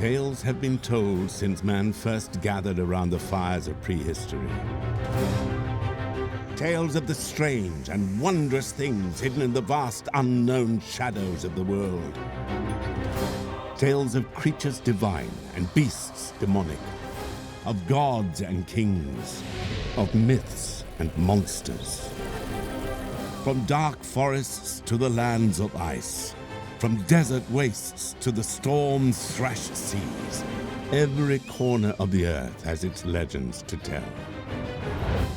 Tales have been told since man first gathered around the fires of prehistory. Tales of the strange and wondrous things hidden in the vast unknown shadows of the world. Tales of creatures divine and beasts demonic, of gods and kings, of myths and monsters. From dark forests to the lands of ice, from desert wastes to the storm-thrashed seas, every corner of the earth has its legends to tell.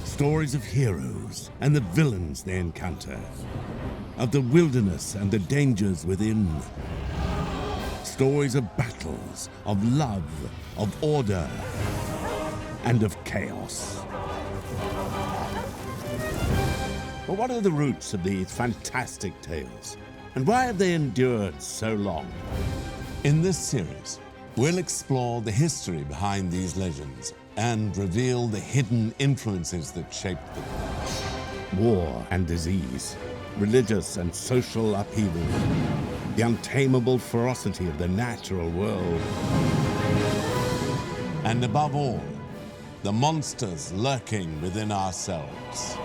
Stories of heroes and the villains they encounter, of the wilderness and the dangers within. Stories of battles, of love, of order, and of chaos. But what are the roots of these fantastic tales? And why have they endured so long? In this series, we'll explore the history behind these legends and reveal the hidden influences that shaped them. War and disease, religious and social upheaval, the untamable ferocity of the natural world. And above all, the monsters lurking within ourselves.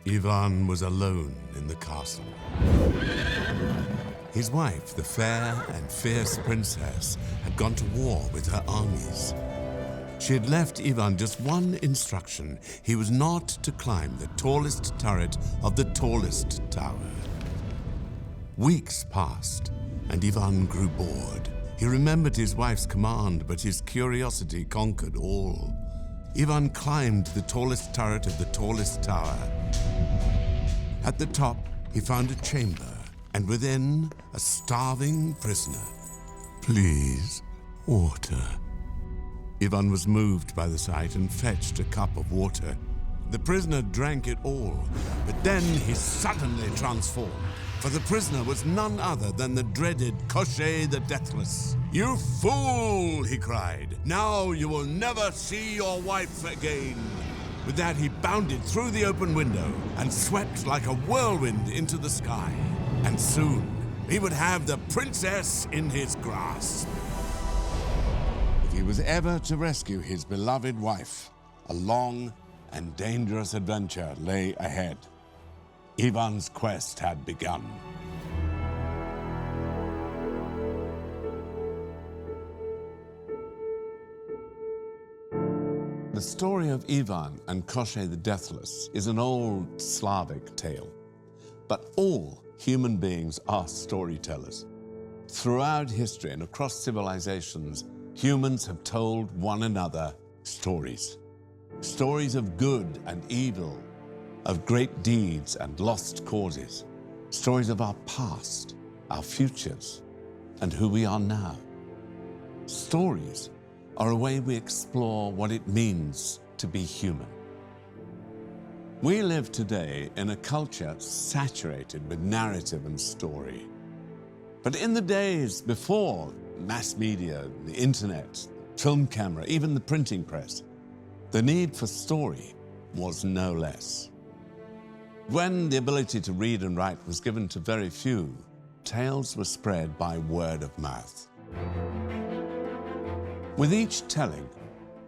Ivan was alone in the castle. His wife, the fair and fierce princess, had gone to war with her armies. She had left Ivan just one instruction. He was not to climb the tallest turret of the tallest tower. Weeks passed, and Ivan grew bored. He remembered his wife's command, but his curiosity conquered all. Ivan climbed the tallest turret of the tallest tower. At the top, he found a chamber, and within, a starving prisoner. "Please, water." Ivan was moved by the sight and fetched a cup of water. The prisoner drank it all, but then he suddenly transformed, for the prisoner was none other than the dreaded Koshe the Deathless. "You fool!" he cried. "Now you will never see your wife again." With that, he bounded through the open window and swept like a whirlwind into the sky. And soon, he would have the princess in his grasp. If he was ever to rescue his beloved wife, a long and dangerous adventure lay ahead. Ivan's quest had begun. The story of Ivan and Koshe the Deathless is an old Slavic tale. But all human beings are storytellers. Throughout history and across civilizations, humans have told one another stories. Stories of good and evil, of great deeds and lost causes. Stories of our past, our futures, and who we are now. Stories are a way we explore what it means to be human. We live today in a culture saturated with narrative and story. But in the days before mass media, the internet, film camera, even the printing press, the need for story was no less. When the ability to read and write was given to very few, tales were spread by word of mouth. With each telling,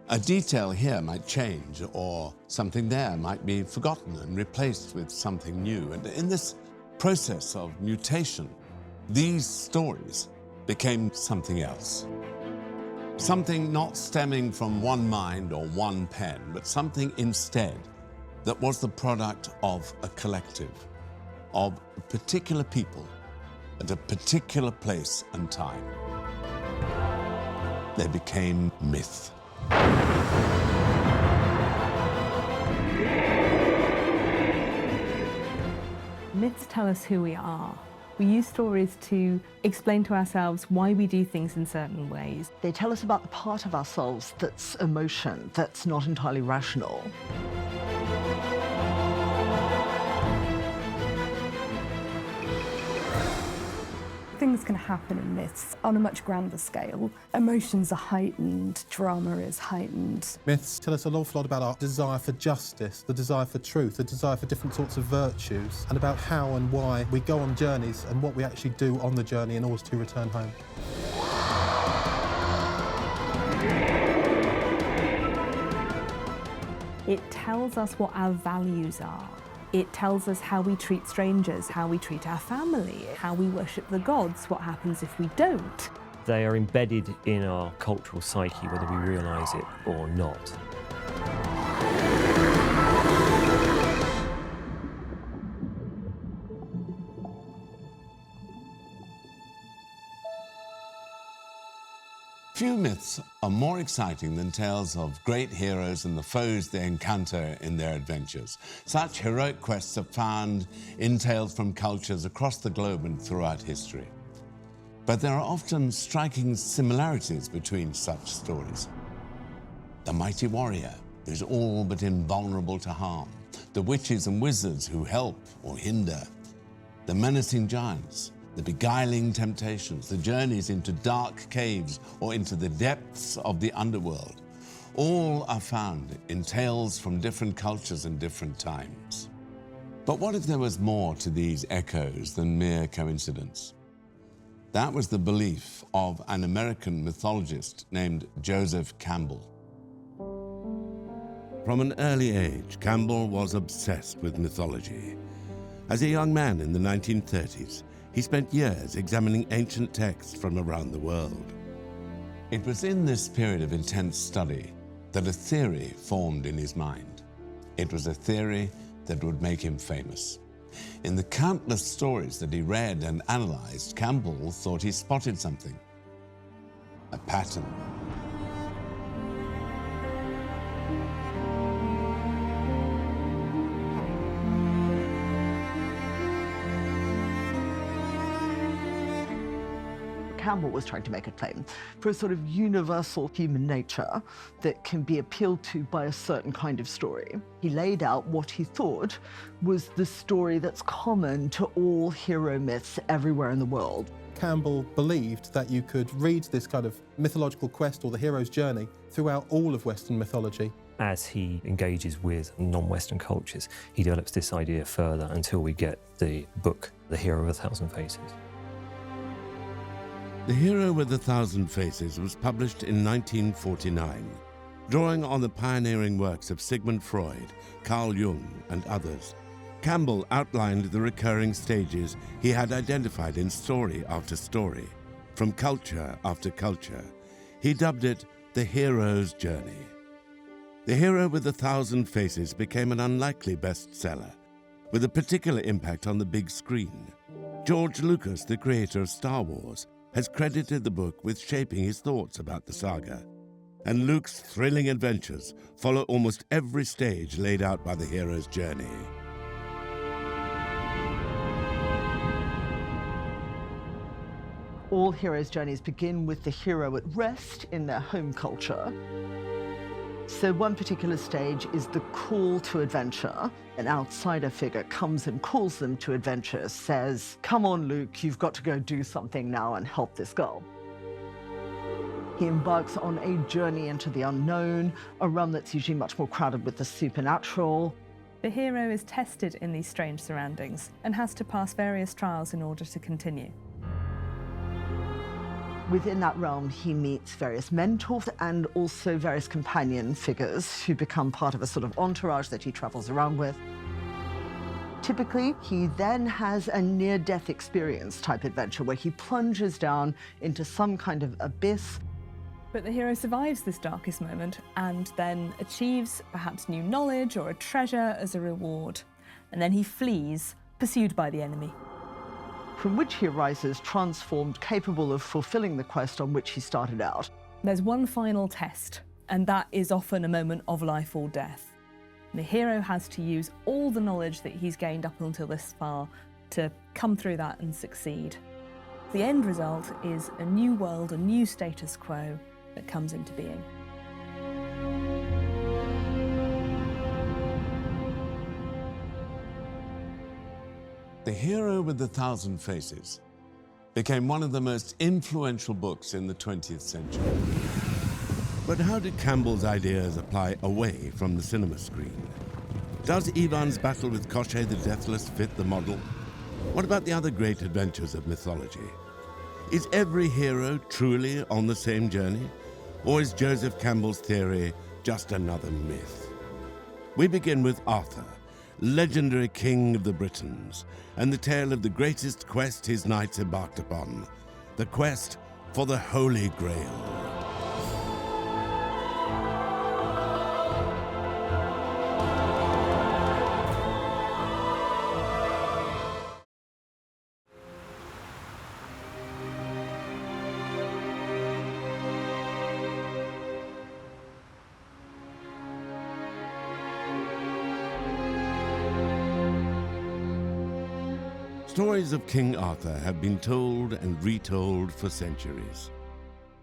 a detail here might change, or something there might be forgotten and replaced with something new. And in this process of mutation, these stories became something else. Something not stemming from one mind or one pen, but something instead that was the product of a collective, of a particular people at a particular place and time. They became myth. Myths tell us who we are. We use stories to explain to ourselves why we do things in certain ways. They tell us about the part of ourselves that's emotion, that's not entirely rational. Things can happen in myths on a much grander scale. Emotions are heightened, drama is heightened. Myths tell us an awful lot about our desire for justice, the desire for truth, the desire for different sorts of virtues, and about how and why we go on journeys and what we actually do on the journey in order to return home. It tells us what our values are. It tells us how we treat strangers, how we treat our family, how we worship the gods, what happens if we don't. They are embedded in our cultural psyche, whether we realise it or not. Few myths are more exciting than tales of great heroes and the foes they encounter in their adventures. Such heroic quests are found in tales from cultures across the globe and throughout history. But there are often striking similarities between such stories. The mighty warrior who's all but invulnerable to harm, the witches and wizards who help or hinder, the menacing giants, the beguiling temptations, the journeys into dark caves or into the depths of the underworld, all are found in tales from different cultures and different times. But what if there was more to these echoes than mere coincidence? That was the belief of an American mythologist named Joseph Campbell. From an early age, Campbell was obsessed with mythology. As a young man in the 1930s, he spent years examining ancient texts from around the world. It was in this period of intense study that a theory formed in his mind. It was a theory that would make him famous. In the countless stories that he read and analyzed, Campbell thought he spotted something, a pattern. Campbell was trying to make a claim for a sort of universal human nature that can be appealed to by a certain kind of story. He laid out what he thought was the story that's common to all hero myths everywhere in the world. Campbell believed that you could read this kind of mythological quest or the hero's journey throughout all of Western mythology. As he engages with non-Western cultures, he develops this idea further until we get the book, The Hero of a Thousand Faces. The Hero with a Thousand Faces was published in 1949, drawing on the pioneering works of Sigmund Freud, Carl Jung, and others. Campbell outlined the recurring stages he had identified in story after story, from culture after culture. He dubbed it the hero's journey. The Hero with a Thousand Faces became an unlikely bestseller, with a particular impact on the big screen. George Lucas, the creator of Star Wars, has credited the book with shaping his thoughts about the saga. And Luke's thrilling adventures follow almost every stage laid out by the hero's journey. All heroes' journeys begin with the hero at rest in their home culture. So one particular stage is the call to adventure. An outsider figure comes and calls them to adventure, says, "Come on, Luke, you've got to go do something now and help this girl." He embarks on a journey into the unknown, a realm that's usually much more crowded with the supernatural. The hero is tested in these strange surroundings and has to pass various trials in order to continue. Within that realm, he meets various mentors and also various companion figures who become part of a sort of entourage that he travels around with. Typically, he then has a near-death experience type adventure where he plunges down into some kind of abyss. But the hero survives this darkest moment and then achieves perhaps new knowledge or a treasure as a reward. And then he flees, pursued by the enemy. From which he arises transformed, capable of fulfilling the quest on which he started out. There's one final test, and that is often a moment of life or death. The hero has to use all the knowledge that he's gained up until this far to come through that and succeed. The end result is a new world, a new status quo that comes into being. The Hero with a Thousand Faces became one of the most influential books in the 20th century. But how did Campbell's ideas apply away from the cinema screen? Does Ivan's battle with Koshe the Deathless fit the model? What about the other great adventures of mythology? Is every hero truly on the same journey? Or is Joseph Campbell's theory just another myth? We begin with Arthur, legendary king of the Britons, and the tale of the greatest quest his knights embarked upon, the quest for the Holy Grail. Stories of King Arthur have been told and retold for centuries.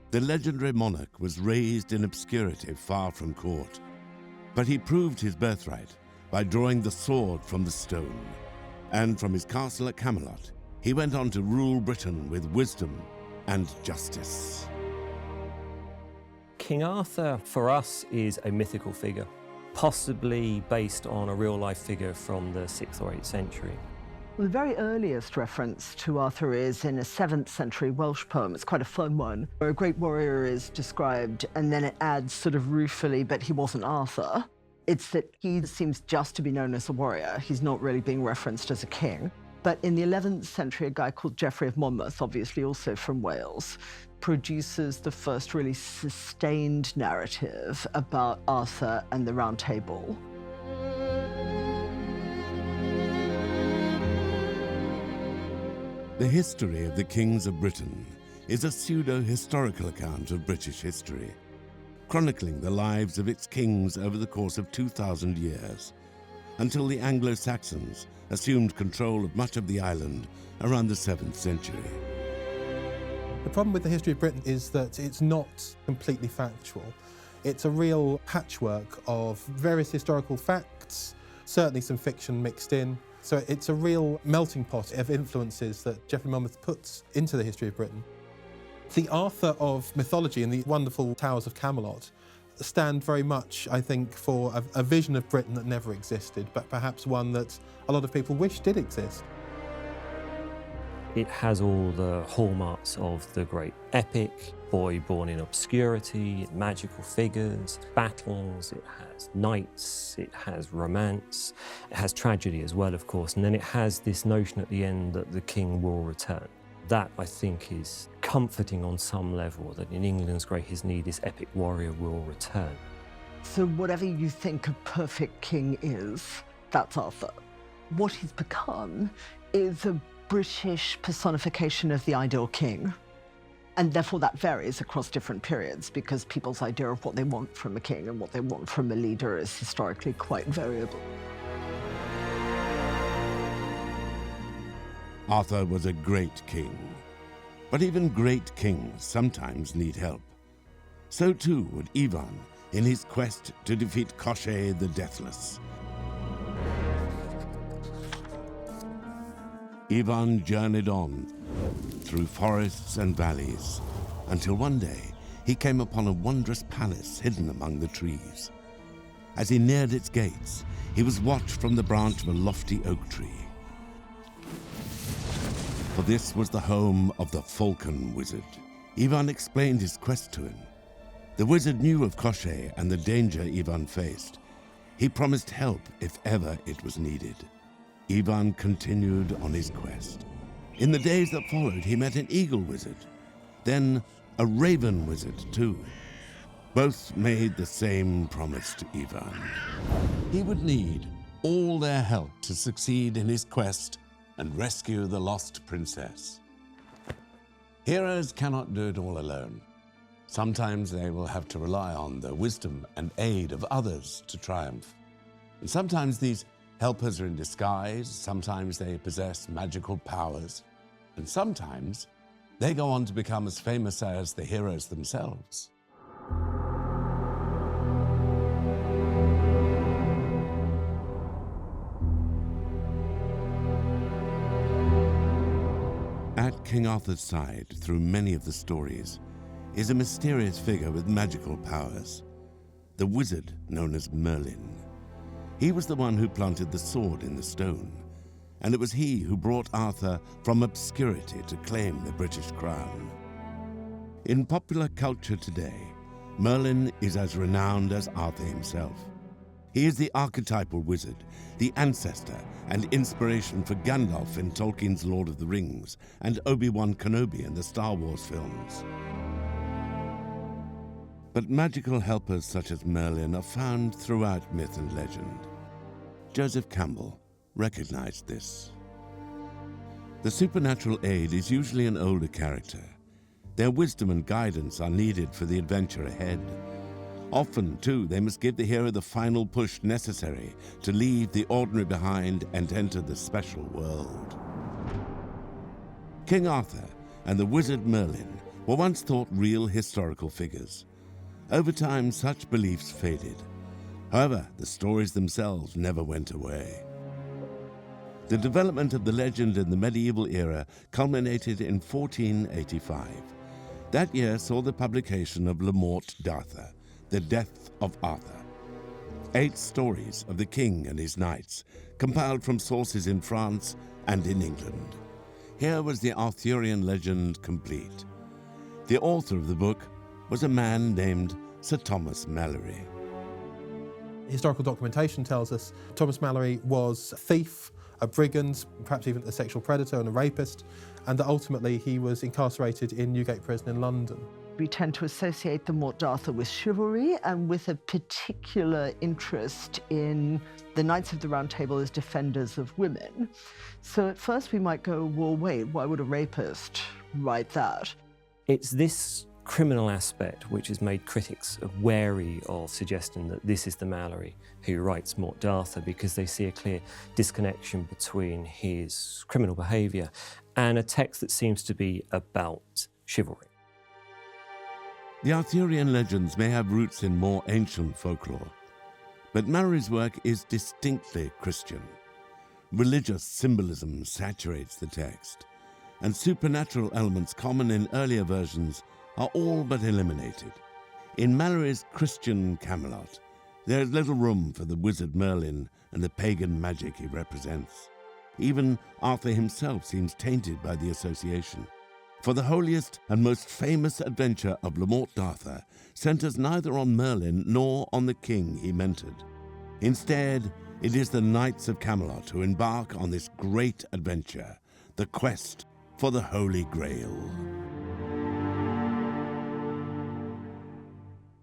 The legendary monarch was raised in obscurity far from court, but he proved his birthright by drawing the sword from the stone. And from his castle at Camelot, he went on to rule Britain with wisdom and justice. King Arthur, for us, is a mythical figure, possibly based on a real-life figure from the 6th or 8th century. Well, the very earliest reference to Arthur is in a 7th century Welsh poem. It's quite a fun one, where a great warrior is described, and then it adds sort of ruefully, but he wasn't Arthur. It's that he seems just to be known as a warrior. He's not really being referenced as a king. But in the 11th century, a guy called Geoffrey of Monmouth, obviously also from Wales, produces the first really sustained narrative about Arthur and the Round Table. The history of the kings of Britain is a pseudo-historical account of British history, chronicling the lives of its kings over the course of 2,000 years, until the Anglo-Saxons assumed control of much of the island around the 7th century. The problem with the history of Britain is that it's not completely factual. It's a real patchwork of various historical facts, certainly some fiction mixed in. So it's a real melting pot of influences that Geoffrey Monmouth puts into the history of Britain. The Arthur of mythology and the wonderful towers of Camelot stand very much, I think, for a vision of Britain that never existed, but perhaps one that a lot of people wish did exist. It has all the hallmarks of the great epic, boy born in obscurity, magical figures, battles, it has knights, it has romance, it has tragedy as well, of course, and then it has this notion at the end that the king will return. That, I think, is comforting on some level, that in England's greatest need, this epic warrior will return. So whatever you think a perfect king is, that's Arthur. What he's become is a British personification of the ideal king. And therefore that varies across different periods because people's idea of what they want from a king and what they want from a leader is historically quite variable. Arthur was a great king, but even great kings sometimes need help. So too would Ivan in his quest to defeat Koshe the Deathless. Ivan journeyed on through forests and valleys until one day he came upon a wondrous palace hidden among the trees. As he neared its gates, he was watched from the branch of a lofty oak tree. For this was the home of the Falcon Wizard. Ivan explained his quest to him. The wizard knew of Koshe and the danger Ivan faced. He promised help if ever it was needed. Ivan continued on his quest. In the days that followed, he met an eagle wizard, then a raven wizard too. Both made the same promise to Ivan. He would need all their help to succeed in his quest and rescue the lost princess. Heroes cannot do it all alone. Sometimes they will have to rely on the wisdom and aid of others to triumph. And sometimes these helpers are in disguise, sometimes they possess magical powers, and sometimes they go on to become as famous as the heroes themselves. At King Arthur's side through many of the stories is a mysterious figure with magical powers, the wizard known as Merlin. He was the one who planted the sword in the stone, and it was he who brought Arthur from obscurity to claim the British crown. In popular culture today, Merlin is as renowned as Arthur himself. He is the archetypal wizard, the ancestor and inspiration for Gandalf in Tolkien's Lord of the Rings and Obi-Wan Kenobi in the Star Wars films. But magical helpers such as Merlin are found throughout myth and legend. Joseph Campbell recognized this. The supernatural aid is usually an older character. Their wisdom and guidance are needed for the adventure ahead. Often, too, they must give the hero the final push necessary to leave the ordinary behind and enter the special world. King Arthur and the wizard Merlin were once thought real historical figures. Over time, such beliefs faded. However, the stories themselves never went away. The development of the legend in the medieval era culminated in 1485. That year saw the publication of Morte d'Arthur, The Death of Arthur. 8 stories of the king and his knights, compiled from sources in France and in England. Here was the Arthurian legend complete. The author of the book was a man named Sir Thomas Malory. Historical documentation tells us Thomas Malory was a thief, a brigand, perhaps even a sexual predator and a rapist, and that ultimately he was incarcerated in Newgate Prison in London. We tend to associate the Morte d'Arthur with chivalry and with a particular interest in the Knights of the Round Table as defenders of women. So at first we might go, well, wait, why would a rapist write that? It's this criminal aspect which has made critics wary of suggesting that this is the Malory who writes Morte d'Arthur, because they see a clear disconnection between his criminal behaviour and a text that seems to be about chivalry. The Arthurian legends may have roots in more ancient folklore, but Malory's work is distinctly Christian. Religious symbolism saturates the text, and supernatural elements common in earlier versions are all but eliminated. In Malory's Christian Camelot, there is little room for the wizard Merlin and the pagan magic he represents. Even Arthur himself seems tainted by the association. For the holiest and most famous adventure of Morte d'Arthur centers neither on Merlin nor on the king he mentored. Instead, it is the Knights of Camelot who embark on this great adventure, the quest for the Holy Grail.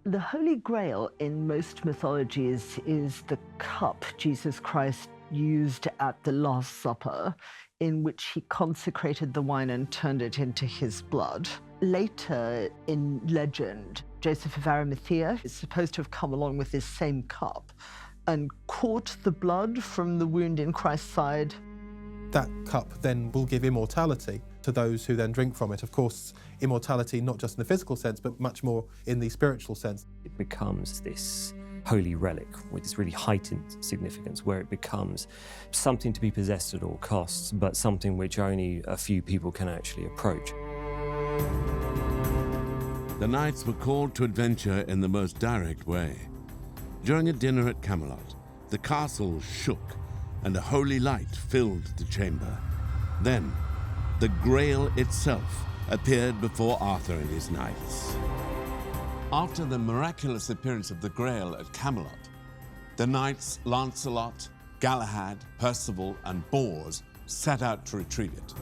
The Holy Grail in most mythologies is the cup Jesus Christ used at the Last Supper, in which he consecrated the wine and turned it into his blood. Later in legend, Joseph of Arimathea is supposed to have come along with this same cup and caught the blood from the wound in Christ's side. That cup then will give immortality to those who then drink from it. Of course, immortality not just in the physical sense, but much more in the spiritual sense. It becomes this holy relic with this really heightened significance, where it becomes something to be possessed at all costs, but something which only a few people can actually approach. The knights were called to adventure in the most direct way. During a dinner at Camelot, the castle shook and a holy light filled the chamber. Then, the Grail itself appeared before Arthur and his knights. After the miraculous appearance of the Grail at Camelot, the knights Lancelot, Galahad, Percival, and Bors set out to retrieve it.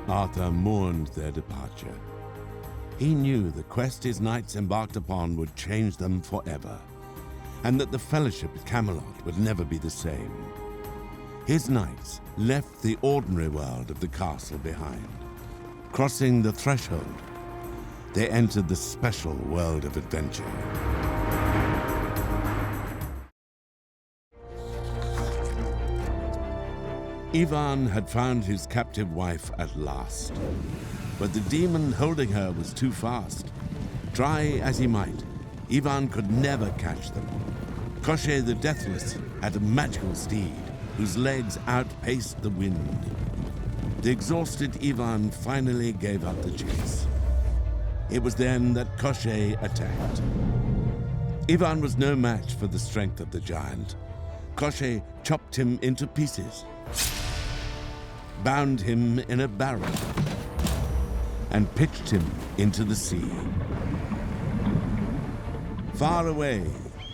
Arthur mourned their departure. He knew the quest his knights embarked upon would change them forever, and that the fellowship at Camelot would never be the same. His knights left the ordinary world of the castle behind. Crossing the threshold, they entered the special world of adventure. Ivan had found his captive wife at last, but the demon holding her was too fast, Try as he might, Ivan could never catch them. Koshe the Deathless had a magical steed whose legs outpaced the wind. The exhausted Ivan finally gave up the chase. It was then that Koshe attacked. Ivan was no match for the strength of the giant. Koshe chopped him into pieces, bound him in a barrel, and pitched him into the sea. Far away,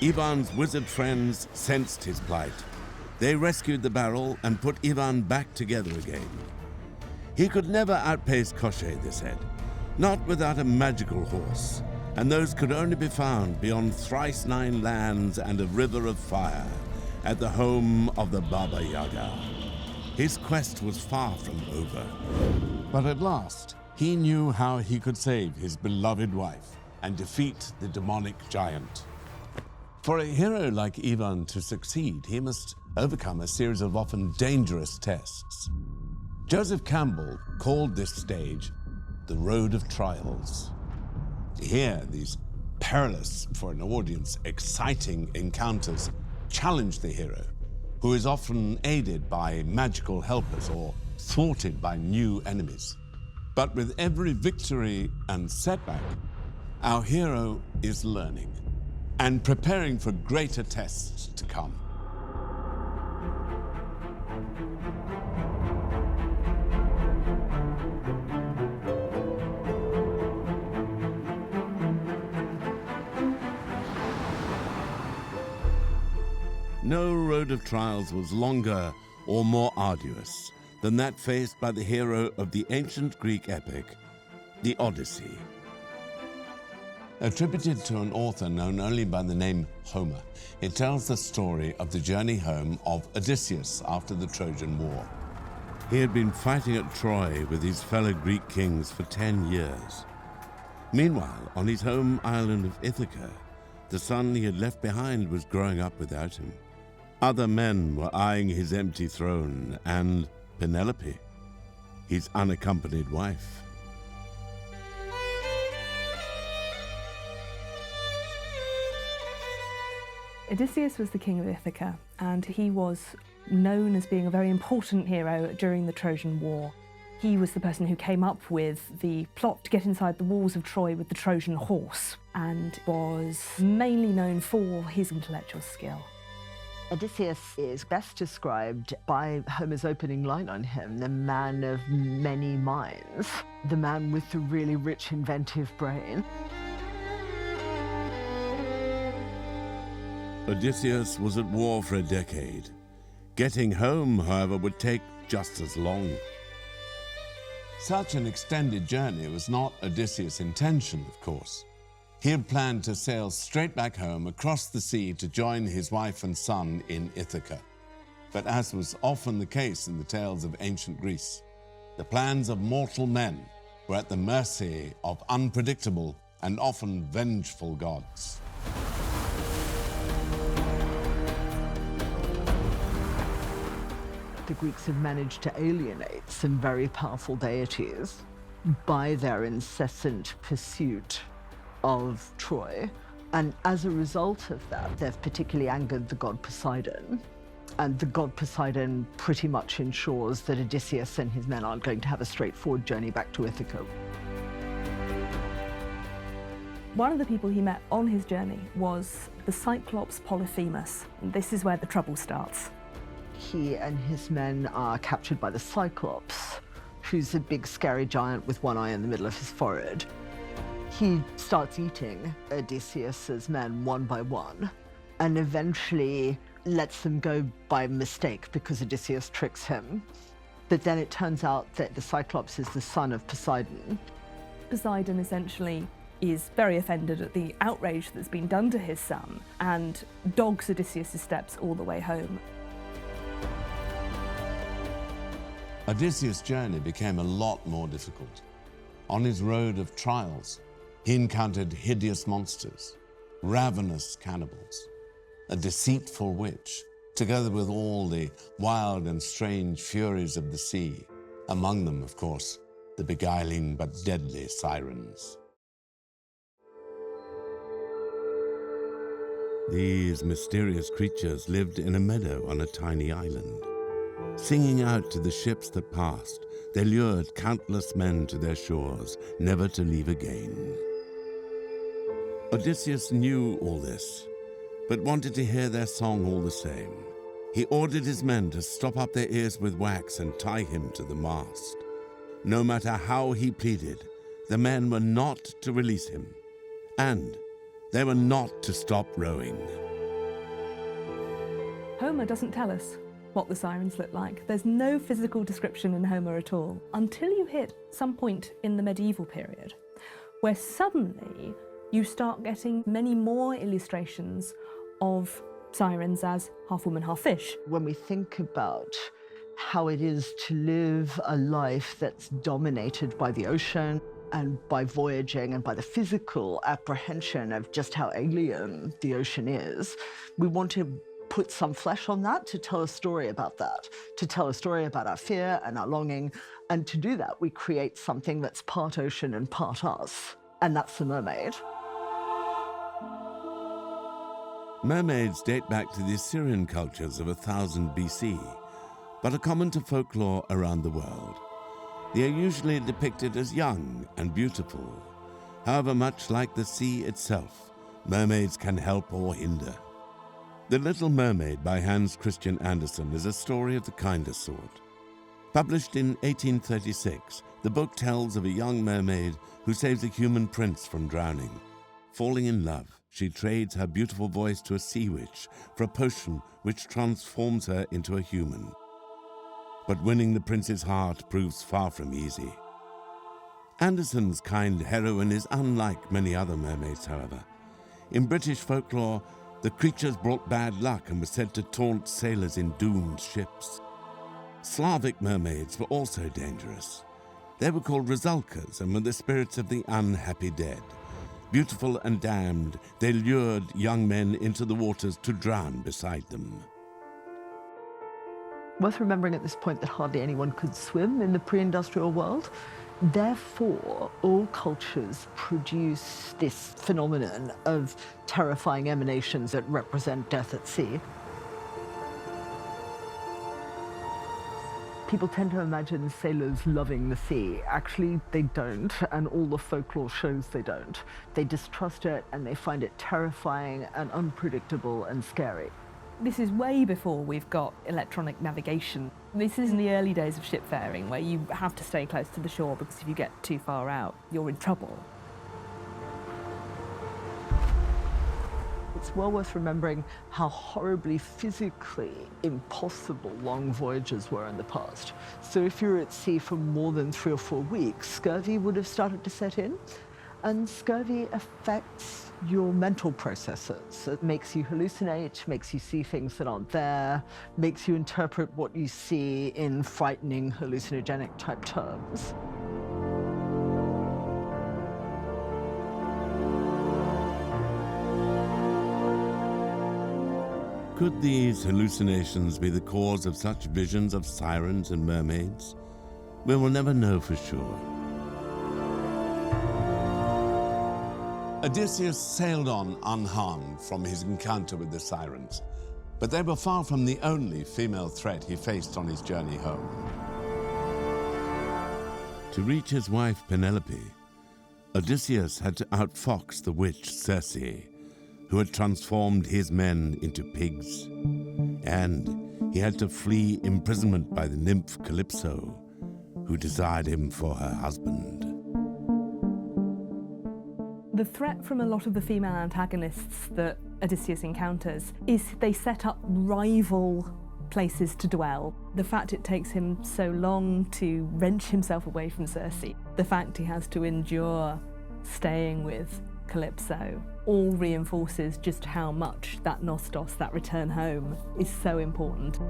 Ivan's wizard friends sensed his plight. They rescued the barrel and put Ivan back together again. He could never outpace Koshe, they said, not without a magical horse, and those could only be found beyond thrice 9 lands and a river of fire, at the home of the Baba Yaga. His quest was far from over. But at last, he knew how he could save his beloved wife and defeat the demonic giant. For a hero like Ivan to succeed, he must overcome a series of often dangerous tests. Joseph Campbell called this stage the Road of Trials. Here, these perilous, for an audience, exciting encounters challenge the hero, who is often aided by magical helpers or thwarted by new enemies. But with every victory and setback, our hero is learning and preparing for greater tests to come. No road of trials was longer or more arduous than that faced by the hero of the ancient Greek epic, the Odyssey. Attributed to an author known only by the name Homer, it tells the story of the journey home of Odysseus after the Trojan War. He had been fighting at Troy with his fellow Greek kings for 10 years. Meanwhile, on his home island of Ithaca, the son he had left behind was growing up without him. Other men were eyeing his empty throne and Penelope, his unaccompanied wife. Odysseus was the king of Ithaca, and he was known as being a very important hero during the Trojan War. He was the person who came up with the plot to get inside the walls of Troy with the Trojan horse, and was mainly known for his intellectual skill. Odysseus is best described by Homer's opening line on him, the man of many minds, the man with the really rich inventive brain. Odysseus was at war for a decade. Getting home, however, would take just as long. Such an extended journey was not Odysseus' intention, of course. He had planned to sail straight back home across the sea to join his wife and son in Ithaca. But as was often the case in the tales of ancient Greece, the plans of mortal men were at the mercy of unpredictable and often vengeful gods. The Greeks have managed to alienate some very powerful deities by their incessant pursuit of Troy. And as a result of that, they've particularly angered the god Poseidon. And the god Poseidon pretty much ensures that Odysseus and his men aren't going to have a straightforward journey back to Ithaca. One of the people he met on his journey was the Cyclops Polyphemus. And this is where the trouble starts. He and his men are captured by the Cyclops, who's a big scary giant with one eye in the middle of his forehead. He starts eating Odysseus's men one by one, and eventually lets them go by mistake because Odysseus tricks him. But then it turns out that the Cyclops is the son of Poseidon. Poseidon essentially is very offended at the outrage that's been done to his son and dogs Odysseus' steps all the way home. Odysseus' journey became a lot more difficult. On his road of trials, he encountered hideous monsters, ravenous cannibals, a deceitful witch, together with all the wild and strange furies of the sea. Among them, of course, the beguiling but deadly Sirens. These mysterious creatures lived in a meadow on a tiny island. Singing out to the ships that passed, they lured countless men to their shores, never to leave again. Odysseus knew all this, but wanted to hear their song all the same. He ordered his men to stop up their ears with wax and tie him to the mast. No matter how he pleaded, the men were not to release him, and they were not to stop rowing. Homer doesn't tell us what the Sirens look like. There's no physical description in Homer at all, until you hit some point in the medieval period, where suddenly you start getting many more illustrations of Sirens as half woman, half fish. When we think about how it is to live a life that's dominated by the ocean and by voyaging and by the physical apprehension of just how alien the ocean is, we want to put some flesh on that, to tell a story about that, to tell a story about our fear and our longing. And to do that, we create something that's part ocean and part us, and that's the mermaid. Mermaids date back to the Assyrian cultures of 1000 BC, but are common to folklore around the world. They are usually depicted as young and beautiful. However, much like the sea itself, mermaids can help or hinder. The Little Mermaid by Hans Christian Andersen is a story of the kinder sort. Published in 1836, the book tells of a young mermaid who saves a human prince from drowning. Falling in love, she trades her beautiful voice to a sea witch for a potion which transforms her into a human. But winning the prince's heart proves far from easy. Andersen's kind heroine is unlike many other mermaids, however. In British folklore, the creatures brought bad luck and were said to taunt sailors in doomed ships. Slavic mermaids were also dangerous. They were called Rusalkas and were the spirits of the unhappy dead. Beautiful and damned, they lured young men into the waters to drown beside them. Worth remembering at this point that hardly anyone could swim in the pre-industrial world. Therefore, all cultures produce this phenomenon of terrifying emanations that represent death at sea. People tend to imagine sailors loving the sea. Actually, they don't, and all the folklore shows they don't. They distrust it, and they find it terrifying and unpredictable and scary. This is way before we've got electronic navigation. This is in the early days of shipfaring, where you have to stay close to the shore because if you get too far out, you're in trouble. It's well worth remembering how horribly physically impossible long voyages were in the past. So if you were at sea for more than 3 or 4 weeks, scurvy would have started to set in. And scurvy affects your mental processes. It makes you hallucinate, makes you see things that aren't there, makes you interpret what you see in frightening hallucinogenic type terms. Could these hallucinations be the cause of such visions of sirens and mermaids? We will never know for sure. Odysseus sailed on unharmed from his encounter with the Sirens, but they were far from the only female threat he faced on his journey home. To reach his wife Penelope, Odysseus had to outfox the witch Circe, who had transformed his men into pigs. And he had to flee imprisonment by the nymph Calypso, who desired him for her husband. The threat from a lot of the female antagonists that Odysseus encounters is they set up rival places to dwell. The fact it takes him so long to wrench himself away from Circe, the fact he has to endure staying with Calypso, all reinforces just how much that nostos, that return home, is so important.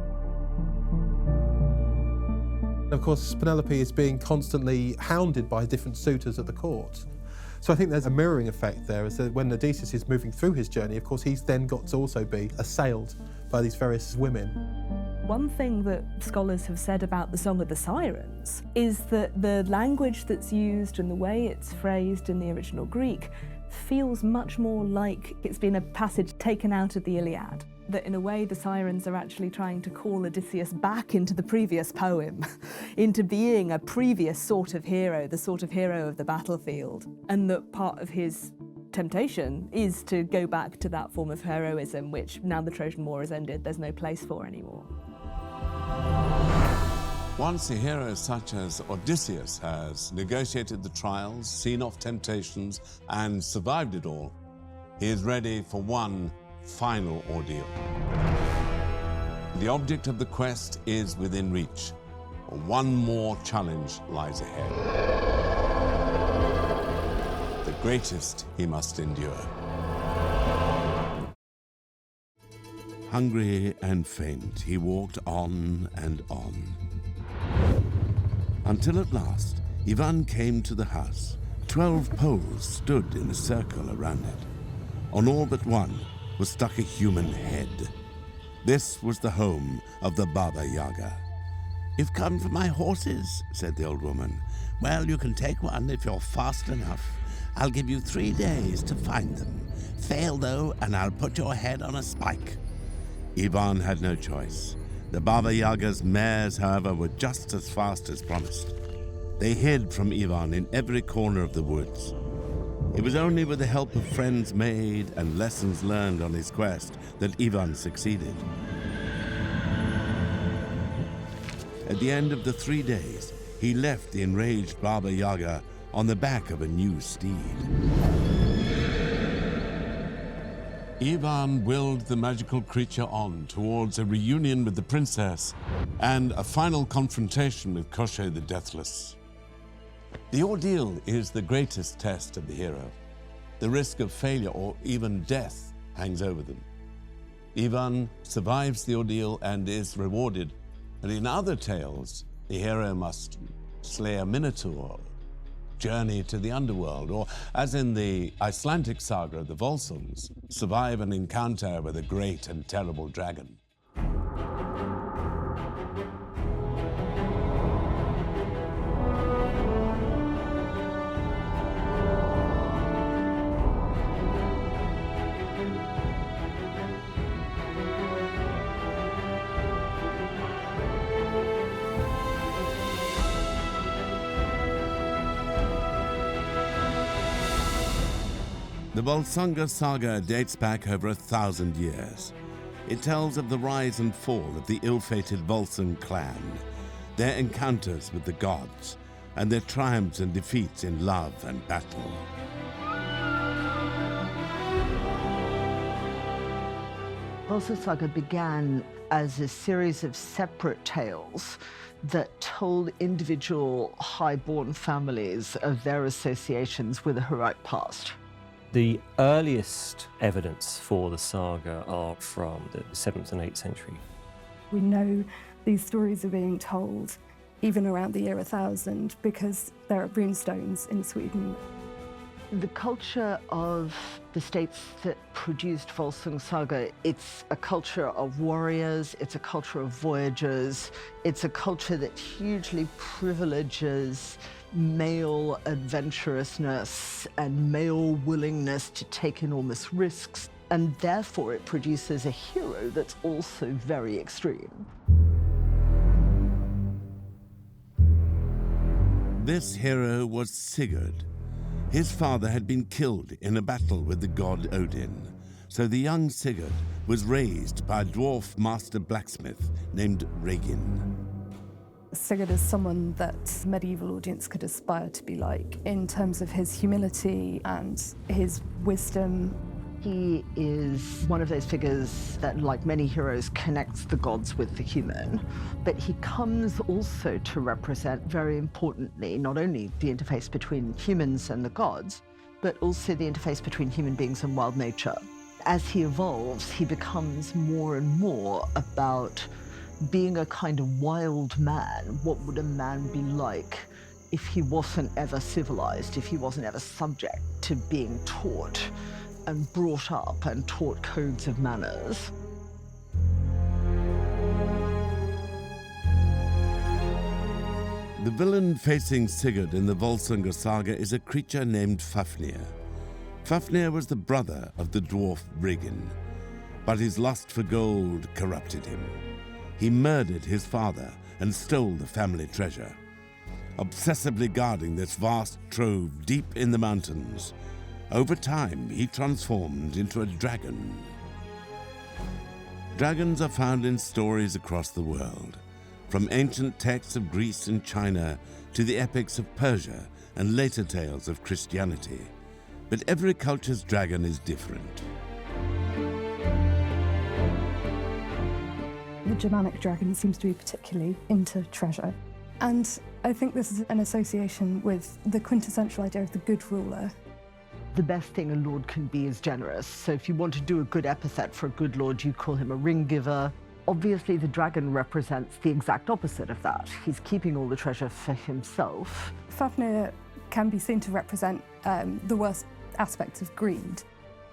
Of course, Penelope is being constantly hounded by different suitors at the court. So I think there's a mirroring effect there, is that when Odysseus is moving through his journey, of course, he's then got to also be assailed by these various women. One thing that scholars have said about the Song of the Sirens is that the language that's used and the way it's phrased in the original Greek feels much more like it's been a passage taken out of the Iliad. That in a way the Sirens are actually trying to call Odysseus back into the previous poem, into being a previous sort of hero, the sort of hero of the battlefield. And that part of his temptation is to go back to that form of heroism, which now the Trojan War has ended, there's no place for anymore. Once a hero such as Odysseus has negotiated the trials, seen off temptations, and survived it all, he is ready for one final ordeal. The object of the quest is within reach. One more challenge lies ahead. The greatest he must endure. Hungry and faint, he walked on and on. Until at last, Ivan came to the house. 12 poles stood in a circle around it. On all but one was stuck a human head. This was the home of the Baba Yaga. "You've come for my horses," said the old woman. "Well, you can take one if you're fast enough. I'll give you 3 days to find them. Fail, though, and I'll put your head on a spike." Ivan had no choice. The Baba Yaga's mares, however, were just as fast as promised. They hid from Ivan in every corner of the woods. It was only with the help of friends made and lessons learned on his quest that Ivan succeeded. At the end of the 3 days, he left the enraged Baba Yaga on the back of a new steed. Ivan willed the magical creature on towards a reunion with the princess and a final confrontation with Koshe the Deathless. The ordeal is the greatest test of the hero. The risk of failure or even death hangs over them. Ivan survives the ordeal and is rewarded, and in other tales, the hero must slay a minotaur, journey to the underworld, or, as in the Icelandic saga of the Volsungs, survive an encounter with a great and terrible dragon. The Volsunga Saga dates back over 1,000 years. It tells of the rise and fall of the ill-fated Volsung clan, their encounters with the gods, and their triumphs and defeats in love and battle. Volsunga Saga began as a series of separate tales that told individual high-born families of their associations with a heroic past. The earliest evidence for the saga are from the 7th and 8th century. We know these stories are being told even around the year 1000 because there are runestones in Sweden. The culture of the states that produced Volsunga Saga, it's a culture of warriors, it's a culture of voyagers, it's a culture that hugely privileges male adventurousness and male willingness to take enormous risks, and therefore it produces a hero that's also very extreme. This hero was Sigurd. His father had been killed in a battle with the god Odin, so the young Sigurd was raised by a dwarf master blacksmith named Regin. Sigurd is someone that the medieval audience could aspire to be like in terms of his humility and his wisdom. He is one of those figures that, like many heroes, connects the gods with the human. But he comes also to represent, very importantly, not only the interface between humans and the gods, but also the interface between human beings and wild nature. As he evolves, he becomes more and more about being a kind of wild man. What would a man be like if he wasn't ever civilized, if he wasn't ever subject to being taught and brought up and taught codes of manners? The villain facing Sigurd in the Volsunga Saga is a creature named Fafnir. Fafnir was the brother of the dwarf Regin, but his lust for gold corrupted him. He murdered his father and stole the family treasure. Obsessively guarding this vast trove deep in the mountains, over time he transformed into a dragon. Dragons are found in stories across the world, from ancient texts of Greece and China to the epics of Persia and later tales of Christianity. But every culture's dragon is different. The Germanic dragon seems to be particularly into treasure. And I think this is an association with the quintessential idea of the good ruler. The best thing a lord can be is generous. So if you want to do a good epithet for a good lord, you call him a ring giver. Obviously, the dragon represents the exact opposite of that. He's keeping all the treasure for himself. Fafnir can be seen to represent the worst aspects of greed.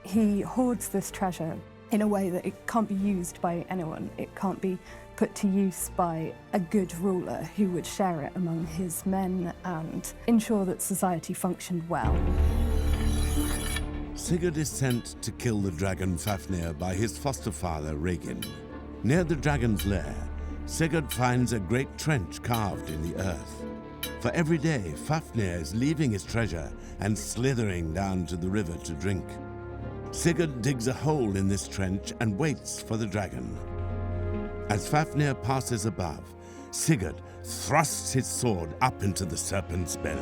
He hoards this treasure in a way that it can't be used by anyone. It can't be put to use by a good ruler who would share it among his men and ensure that society functioned well. Sigurd is sent to kill the dragon Fafnir by his foster father Regin. Near the dragon's lair, Sigurd finds a great trench carved in the earth. For every day, Fafnir is leaving his treasure and slithering down to the river to drink. Sigurd digs a hole in this trench and waits for the dragon. As Fafnir passes above, Sigurd thrusts his sword up into the serpent's belly.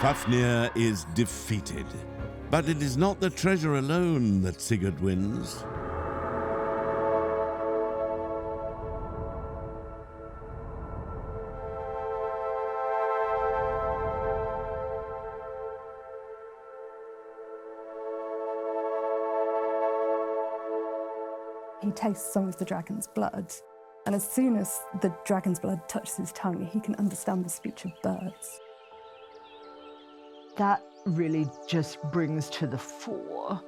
Fafnir is defeated, but it is not the treasure alone that Sigurd wins. He tastes some of the dragon's blood, and as soon as the dragon's blood touches his tongue, he can understand the speech of birds. That really just brings to the fore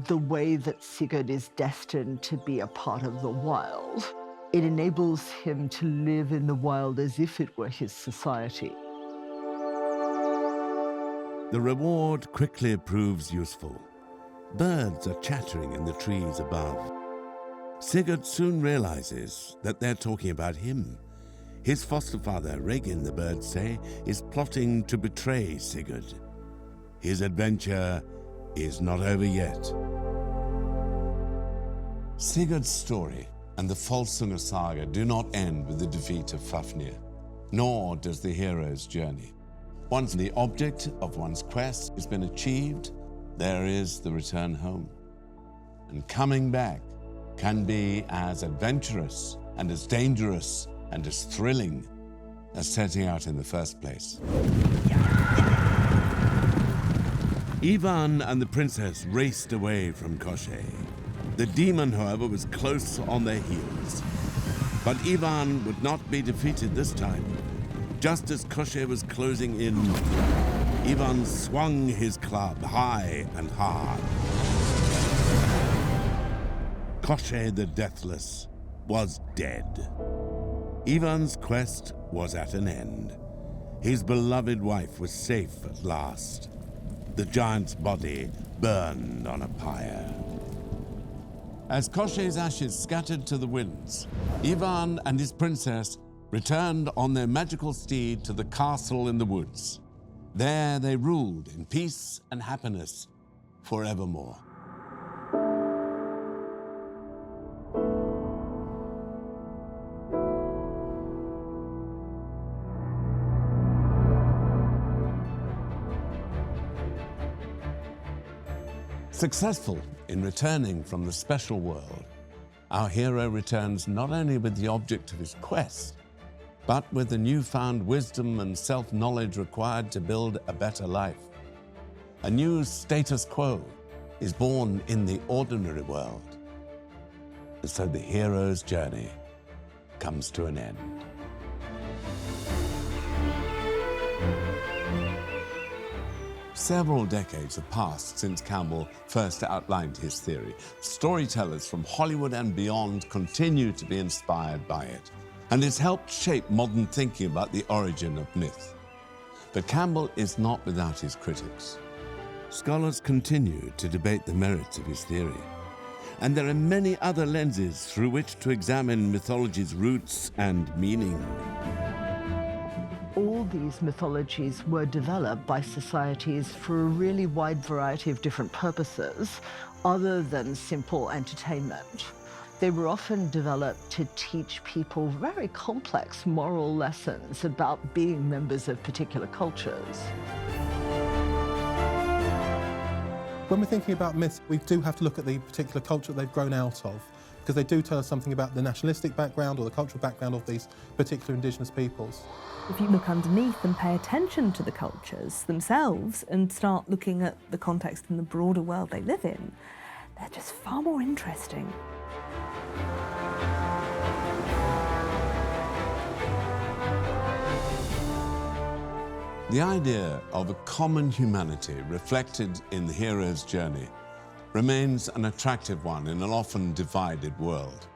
the way that Sigurd is destined to be a part of the wild. It enables him to live in the wild as if it were his society. The reward quickly proves useful. Birds are chattering in the trees above. Sigurd soon realizes that they're talking about him. His foster father, Regin, the birds say, is plotting to betray Sigurd. His adventure is not over yet. Sigurd's story and the Volsunga Saga do not end with the defeat of Fafnir, nor does the hero's journey. Once the object of one's quest has been achieved, there is the return home. And coming back can be as adventurous and as dangerous and as thrilling as setting out in the first place. Ivan and the princess raced away from Koshe. The demon, however, was close on their heels. But Ivan would not be defeated this time. Just as Koshe was closing in, Ivan swung his club high and hard. Koshe the Deathless was dead. Ivan's quest was at an end. His beloved wife was safe at last. The giant's body burned on a pyre. As Koshe's ashes scattered to the winds, Ivan and his princess returned on their magical steed to the castle in the woods. There they ruled in peace and happiness forevermore. Successful in returning from the special world, our hero returns not only with the object of his quest, but with the newfound wisdom and self-knowledge required to build a better life. A new status quo is born in the ordinary world. And so the hero's journey comes to an end. Several decades have passed since Campbell first outlined his theory. Storytellers from Hollywood and beyond continue to be inspired by it. and has helped shape modern thinking about the origin of myth. But Campbell is not without his critics. Scholars continue to debate the merits of his theory, and there are many other lenses through which to examine mythology's roots and meaning. All these mythologies were developed by societies for a really wide variety of different purposes, other than simple entertainment. They were often developed to teach people very complex moral lessons about being members of particular cultures. When we're thinking about myths, we do have to look at the particular culture they've grown out of, because they do tell us something about the nationalistic background or the cultural background of these particular indigenous peoples. If you look underneath and pay attention to the cultures themselves and start looking at the context and the broader world they live in, they're just far more interesting. The idea of a common humanity reflected in the hero's journey remains an attractive one in an often divided world.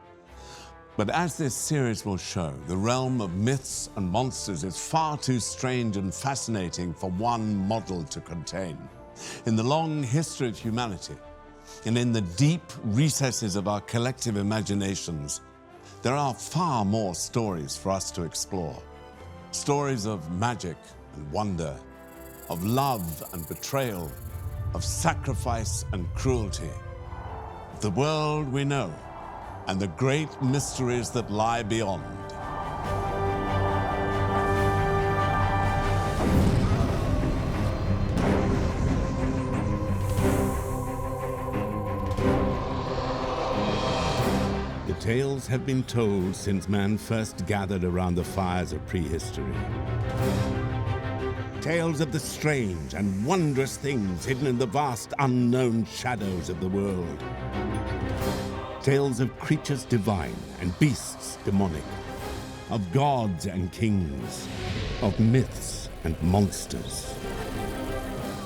But as this series will show, the realm of myths and monsters is far too strange and fascinating for one model to contain. In the long history of humanity, and in the deep recesses of our collective imaginations, there are far more stories for us to explore. Stories of magic and wonder, of love and betrayal, of sacrifice and cruelty, the world we know, and the great mysteries that lie beyond. The tales have been told since man first gathered around the fires of prehistory. Tales of the strange and wondrous things hidden in the vast unknown shadows of the world. Tales of creatures divine and beasts demonic, of gods and kings, of myths and monsters.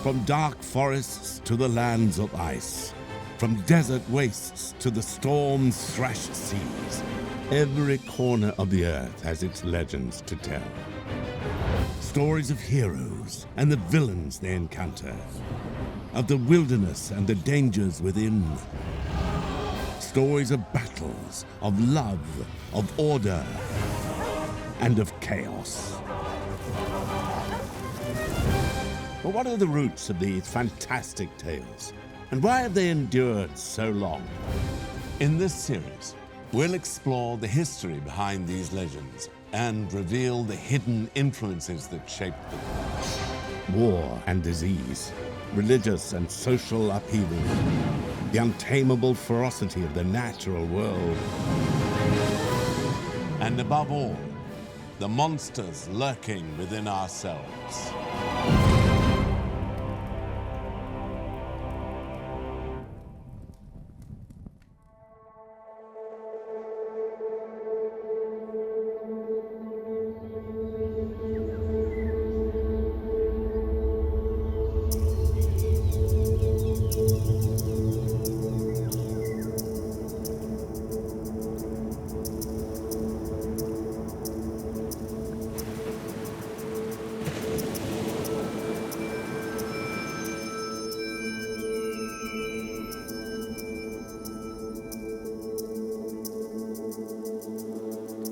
From dark forests to the lands of ice, from desert wastes to the storm-thrashed seas, every corner of the earth has its legends to tell. Stories of heroes and the villains they encounter, of the wilderness and the dangers within. Stories of battles, of love, of order, and of chaos. But what are the roots of these fantastic tales? And why have they endured so long? In this series, we'll explore the history behind these legends and reveal the hidden influences that shaped them. War and disease, religious and social upheaval, the untamable ferocity of the natural world. And above all, the monsters lurking within ourselves.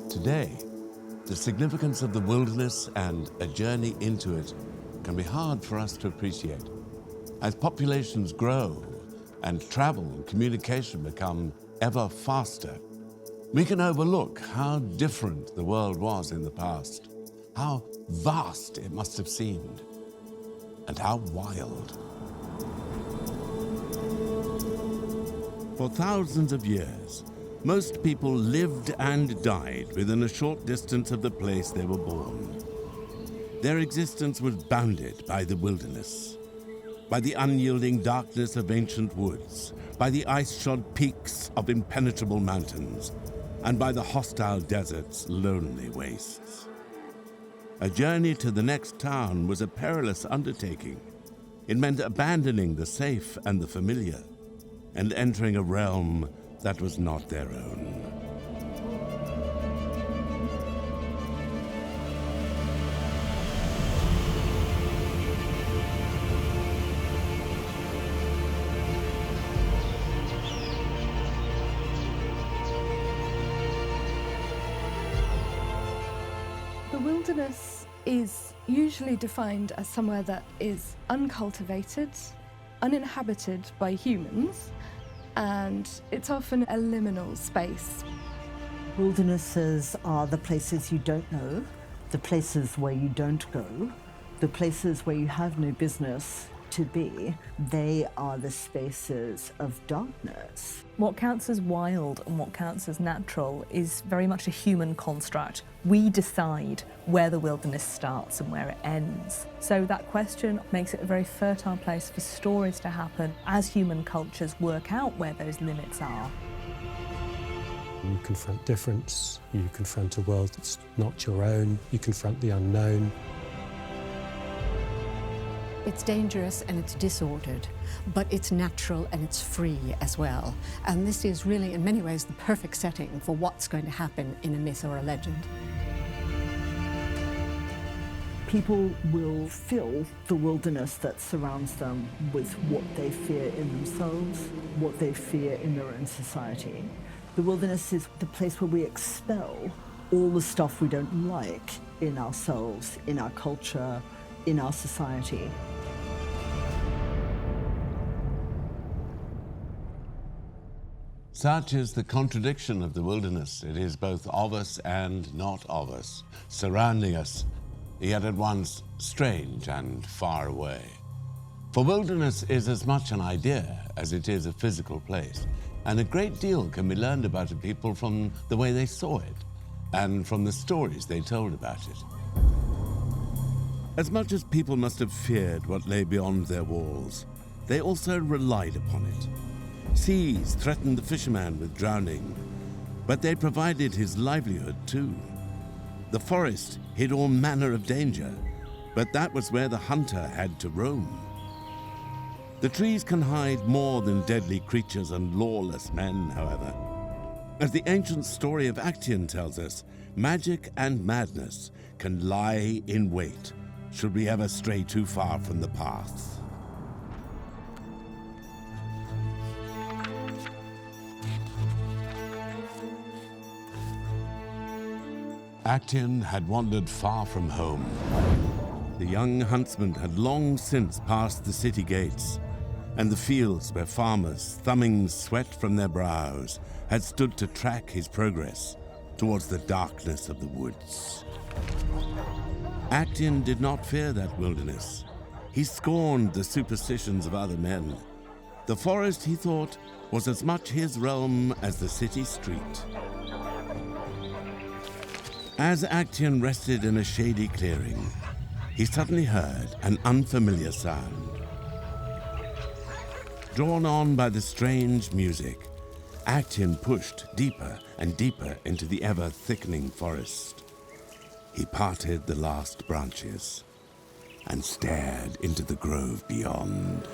Today, the significance of the wilderness and a journey into it can be hard for us to appreciate. As populations grow and travel and communication become ever faster, we can overlook how different the world was in the past, how vast it must have seemed, and how wild. For thousands of years, most people lived and died within a short distance of the place they were born. Their existence was bounded by the wilderness, by the unyielding darkness of ancient woods, by the ice-shod peaks of impenetrable mountains, and by the hostile desert's lonely wastes. A journey to the next town was a perilous undertaking. It meant abandoning the safe and the familiar, and entering a realm that was not their own. wilderness is usually defined as somewhere that is uncultivated, uninhabited by humans, and it's often a liminal space. Wildernesses are the places you don't know, the places where you don't go, the places where you have no business to be. They are the spaces of darkness. What counts as wild and what counts as natural is very much a human construct. We decide where the wilderness starts and where it ends. So that question makes it a very fertile place for stories to happen as human cultures work out where those limits are. You confront difference, you confront a world that's not your own, you confront the unknown. It's dangerous and it's disordered, but it's natural and it's free as well. And this is really, in many ways, the perfect setting for what's going to happen in a myth or a legend. People will fill the wilderness that surrounds them with what they fear in themselves, what they fear in their own society. The wilderness is the place where we expel all the stuff we don't like in ourselves, in our culture, in our society. Such is the contradiction of the wilderness. It is both of us and not of us, surrounding us, yet at once strange and far away. For wilderness is as much an idea as it is a physical place, and a great deal can be learned about a people from the way they saw it, and from the stories they told about it. As much as people must have feared what lay beyond their walls, they also relied upon it. Seas threatened the fisherman with drowning, but they provided his livelihood too. The forest hid all manner of danger, but that was where the hunter had to roam. The trees can hide more than deadly creatures and lawless men, however. As the ancient story of Actaeon tells us, magic and madness can lie in wait should we ever stray too far from the path. Actaeon had wandered far from home. The young huntsman had long since passed the city gates, and the fields where farmers, thumbing sweat from their brows, had stood to track his progress towards the darkness of the woods. Actaeon did not fear that wilderness. He scorned the superstitions of other men. The forest, he thought, was as much his realm as the city street. As Actaeon rested in a shady clearing, he suddenly heard an unfamiliar sound. Drawn on by the strange music, Actaeon pushed deeper and deeper into the ever-thickening forest. He parted the last branches and stared into the grove beyond.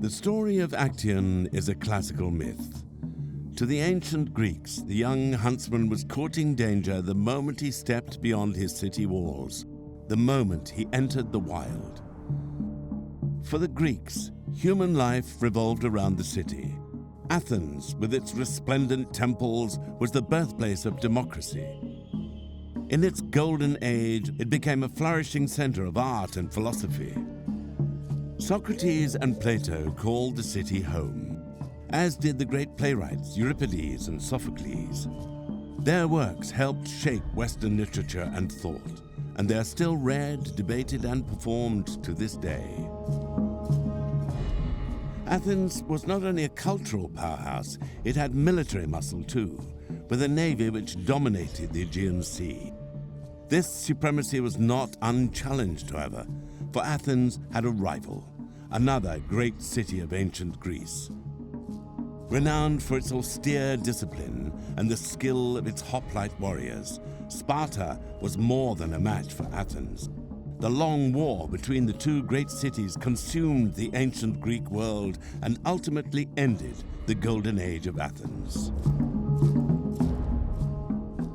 The story of Actaeon is a classical myth. To the ancient Greeks, the young huntsman was courting danger the moment he stepped beyond his city walls, the moment he entered the wild. For the Greeks, human life revolved around the city. Athens, with its resplendent temples, was the birthplace of democracy. In its golden age, it became a flourishing center of art and philosophy. Socrates and Plato called the city home, as did the great playwrights Euripides and Sophocles. Their works helped shape Western literature and thought, and they are still read, debated, and performed to this day. Athens was not only a cultural powerhouse, it had military muscle too, with a navy which dominated the Aegean Sea. This supremacy was not unchallenged, however, for Athens had a rival, another great city of ancient Greece. Renowned for its austere discipline and the skill of its hoplite warriors, Sparta was more than a match for Athens. The long war between the two great cities consumed the ancient Greek world and ultimately ended the golden age of Athens.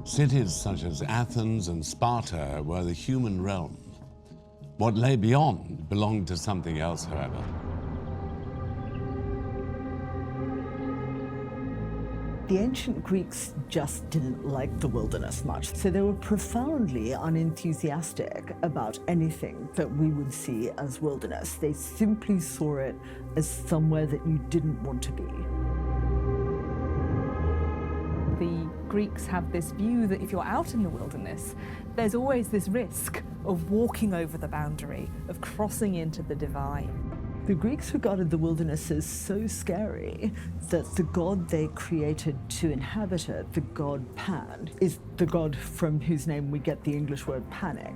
Cities such as Athens and Sparta were the human realm. What lay beyond belonged to something else, however. The ancient Greeks just didn't like the wilderness much, so they were profoundly unenthusiastic about anything that we would see as wilderness. They simply saw it as somewhere that you didn't want to be. The Greeks have this view that if you're out in the wilderness, there's always this risk of walking over the boundary, of crossing into the divine. The Greeks regarded the wilderness as so scary that the god they created to inhabit it, the god Pan, is the god from whose name we get the English word panic.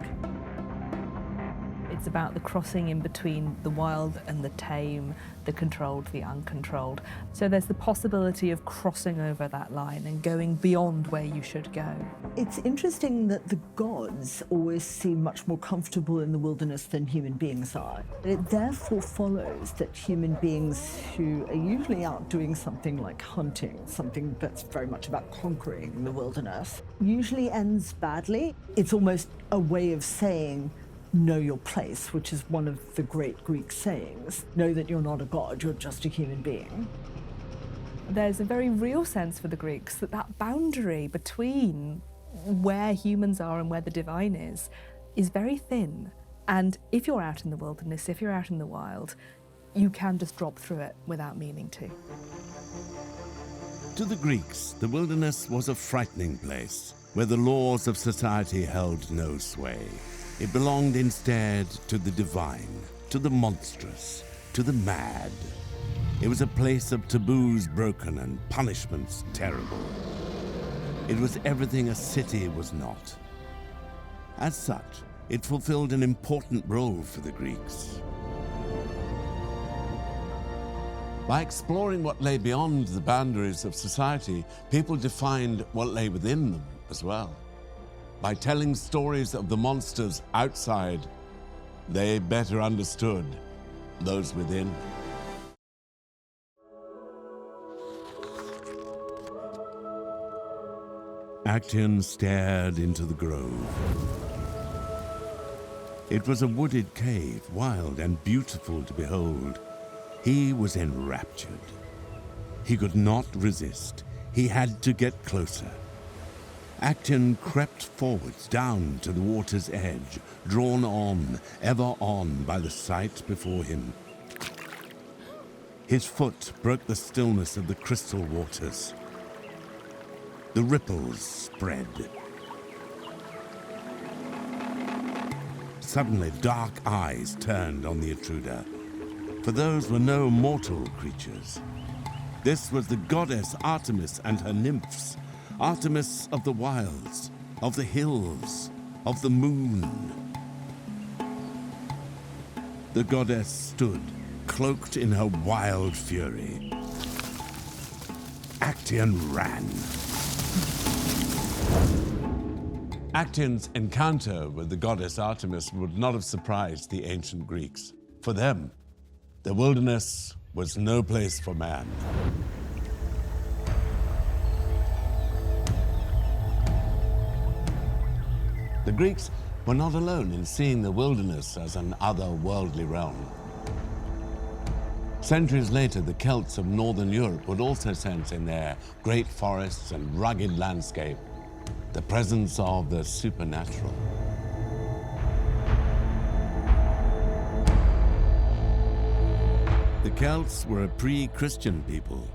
It's about the crossing in between the wild and the tame, the controlled, the uncontrolled. So there's the possibility of crossing over that line and going beyond where you should go. It's interesting that the gods always seem much more comfortable in the wilderness than human beings are. It therefore follows that human beings who are usually out doing something like hunting, something that's very much about conquering the wilderness, usually ends badly. It's almost a way of saying, know your place, which is one of the great Greek sayings. Know that you're not a god, you're just a human being. There's a very real sense for the Greeks that that boundary between where humans are and where the divine is very thin. And if you're out in the wilderness, if you're out in the wild, you can just drop through it without meaning to. To the Greeks, the wilderness was a frightening place where the laws of society held no sway. It belonged instead to the divine, to the monstrous, to the mad. It was a place of taboos broken and punishments terrible. It was everything a city was not. As such, it fulfilled an important role for the Greeks. By exploring what lay beyond the boundaries of society, people defined what lay within them as well. By telling stories of the monsters outside, they better understood those within. Actaeon stared into the grove. It was a wooded cave, wild and beautiful to behold. He was enraptured. He could not resist. He had to get closer. Actaeon crept forwards down to the water's edge, drawn on, ever on by the sight before him. His foot broke the stillness of the crystal waters. The ripples spread. Suddenly, dark eyes turned on the intruder, for those were no mortal creatures. This was the goddess Artemis and her nymphs, Artemis of the wilds, of the hills, of the moon. The goddess stood, cloaked in her wild fury. Actaeon ran. Actaeon's encounter with the goddess Artemis would not have surprised the ancient Greeks. For them, the wilderness was no place for man. The Greeks were not alone in seeing the wilderness as an otherworldly realm. Centuries later, the Celts of northern Europe would also sense in their great forests and rugged landscape the presence of the supernatural. The Celts were a pre-Christian people.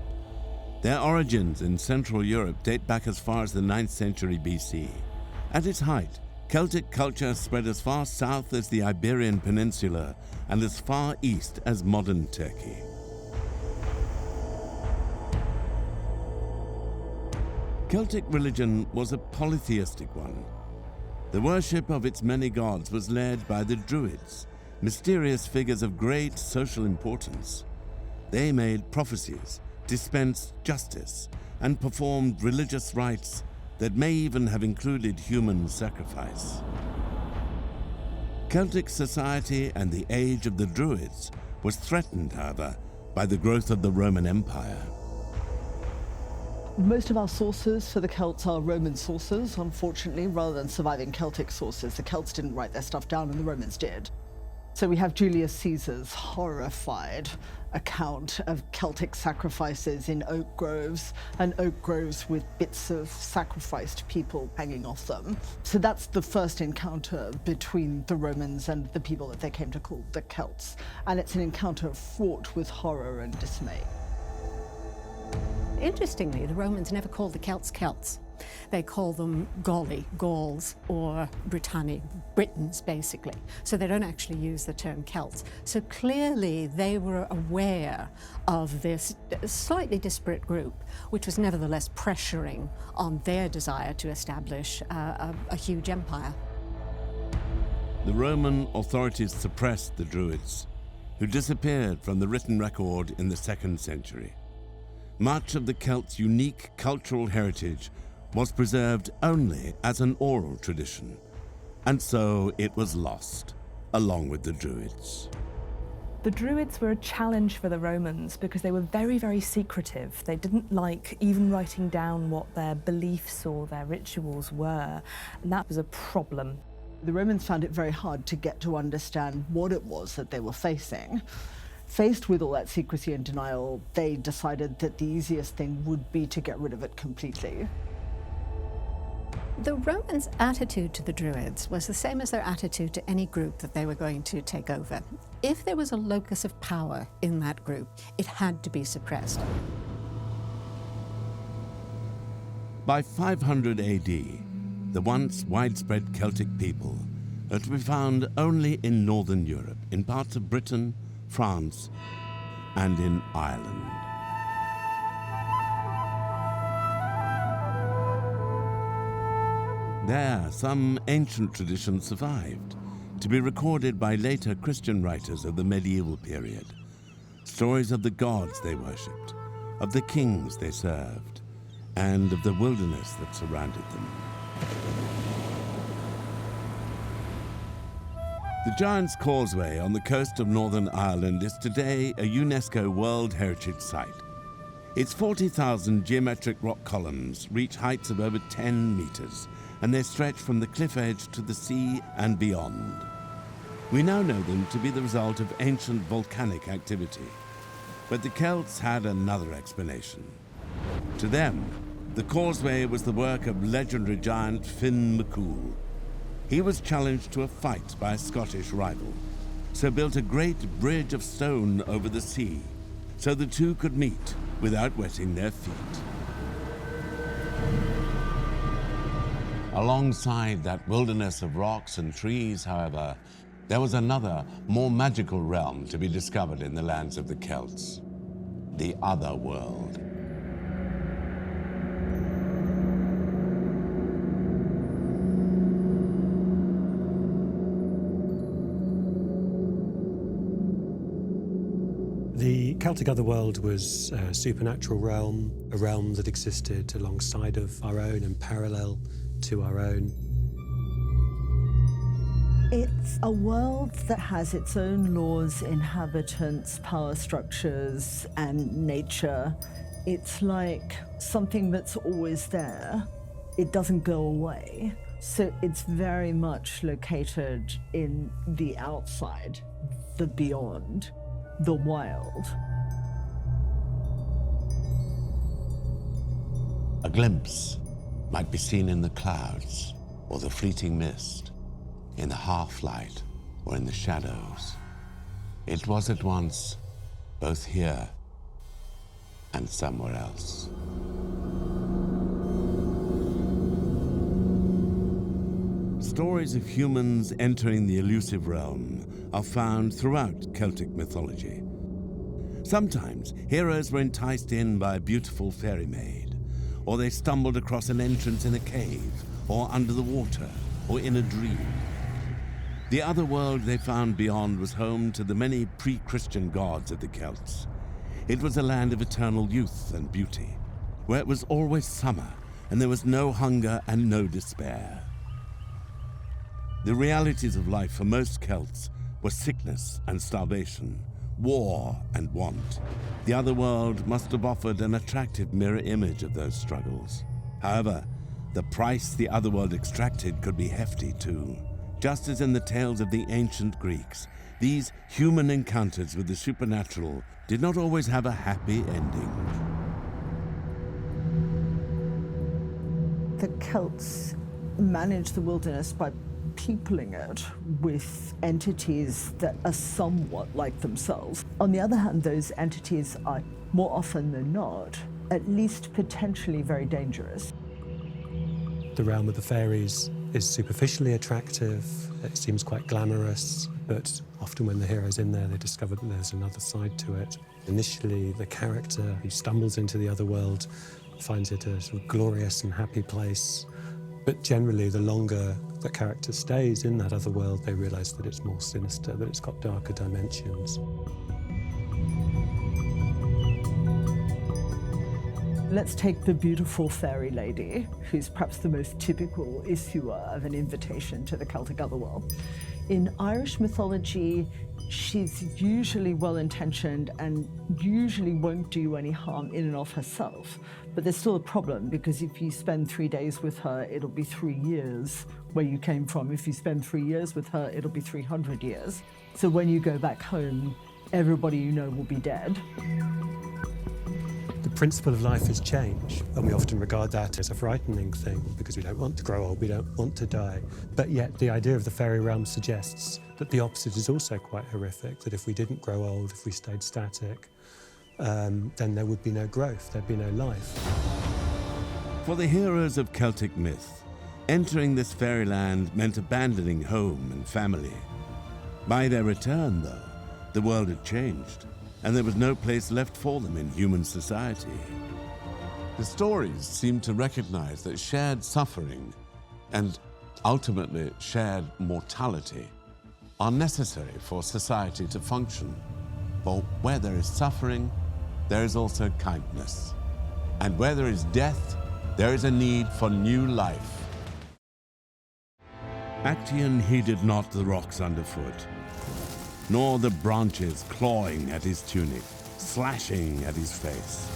Their origins in Central Europe date back as far as the 9th century BC. At its height, Celtic culture spread as far south as the Iberian Peninsula and as far east as modern Turkey. Celtic religion was a polytheistic one. The worship of its many gods was led by the Druids, mysterious figures of great social importance. They made prophecies, dispensed justice, and performed religious rites that may even have included human sacrifice. Celtic society and the age of the Druids was threatened, however, by the growth of the Roman Empire. Most of our sources for the Celts are Roman sources, unfortunately, rather than surviving Celtic sources. The Celts didn't write their stuff down and the Romans did. So we have Julius Caesar's horrified account of Celtic sacrifices in oak groves, and oak groves with bits of sacrificed people hanging off them. So that's the first encounter between the Romans and the people that they came to call the Celts. And it's an encounter fraught with horror and dismay. Interestingly, the Romans never called the Celts Celts. They call them Gauli, Gauls, or Britanni, Britons, basically. So they don't actually use the term Celts. So clearly they were aware of this slightly disparate group, which was nevertheless pressuring on their desire to establish a huge empire. The Roman authorities suppressed the Druids, who disappeared from the written record in the 2nd century. Much of the Celts' unique cultural heritage was preserved only as an oral tradition, and so it was lost, along with the Druids. The Druids were a challenge for the Romans because they were very, very secretive. They didn't like even writing down what their beliefs or their rituals were, and that was a problem. The Romans found it very hard to get to understand what it was that they were facing. Faced with all that secrecy and denial, they decided that the easiest thing would be to get rid of it completely. The Romans' attitude to the Druids was the same as their attitude to any group that they were going to take over. If there was a locus of power in that group, it had to be suppressed. By 500 AD, the once widespread Celtic people are to be found only in northern Europe, in parts of Britain, France, and in Ireland. There, some ancient traditions survived, to be recorded by later Christian writers of the medieval period. Stories of the gods they worshipped, of the kings they served, and of the wilderness that surrounded them. The Giant's Causeway on the coast of Northern Ireland is today a UNESCO World Heritage Site. Its 40,000 geometric rock columns reach heights of over 10 meters, and they stretch from the cliff edge to the sea and beyond. We now know them to be the result of ancient volcanic activity. But the Celts had another explanation. To them, the causeway was the work of legendary giant Finn McCool. He was challenged to a fight by a Scottish rival, so built a great bridge of stone over the sea, so the two could meet without wetting their feet. Alongside that wilderness of rocks and trees, however, there was another, more magical realm to be discovered in the lands of the Celts, the Otherworld. The Celtic Otherworld was a supernatural realm, a realm that existed alongside of our own and parallel to our own. It's a world that has its own laws, inhabitants, power structures, and nature. It's like something that's always there. It doesn't go away. So it's very much located in the outside, the beyond, the wild. A glimpse might be seen in the clouds or the fleeting mist, in the half-light or in the shadows. It was at once both here and somewhere else. Stories of humans entering the elusive realm are found throughout Celtic mythology. Sometimes heroes were enticed in by a beautiful fairy maid, or they stumbled across an entrance in a cave, or under the water, or in a dream. The other world they found beyond was home to the many pre-Christian gods of the Celts. It was a land of eternal youth and beauty, where it was always summer, and there was no hunger and no despair. The realities of life for most Celts were sickness and starvation, war and want. The other world must have offered an attractive mirror image of those struggles. However, the price the other world extracted could be hefty too. Just as in the tales of the ancient Greeks, these human encounters with the supernatural did not always have a happy ending. The Celts managed the wilderness by peopling it with entities that are somewhat like themselves. On the other hand, those entities are, more often than not, at least potentially very dangerous. The realm of the fairies is superficially attractive, it seems quite glamorous, but often when the hero's in there, they discover that there's another side to it. Initially, the character who stumbles into the other world finds it a sort of glorious and happy place, but generally, the longer the character stays in that other world, they realise that it's more sinister, that it's got darker dimensions. Let's take the beautiful fairy lady, who's perhaps the most typical issuer of an invitation to the Celtic Otherworld. In Irish mythology, she's usually well-intentioned and usually won't do any harm in and of herself. But there's still a problem, because if you spend 3 days with her, it'll be 3 years where you came from. If you spend 3 years with her, it'll be 300 years. So when you go back home, everybody you know will be dead. The principle of life is change, and we often regard that as a frightening thing because we don't want to grow old, we don't want to die. But yet the idea of the fairy realm suggests that the opposite is also quite horrific, that if we didn't grow old, if we stayed static, then there would be no growth, there'd be no life. For the heroes of Celtic myth, entering this fairyland meant abandoning home and family. By their return, though, the world had changed, and there was no place left for them in human society. The stories seem to recognize that shared suffering and ultimately shared mortality are necessary for society to function. For where there is suffering, there is also kindness. And where there is death, there is a need for new life. Actaeon heeded not the rocks underfoot, nor the branches clawing at his tunic, slashing at his face.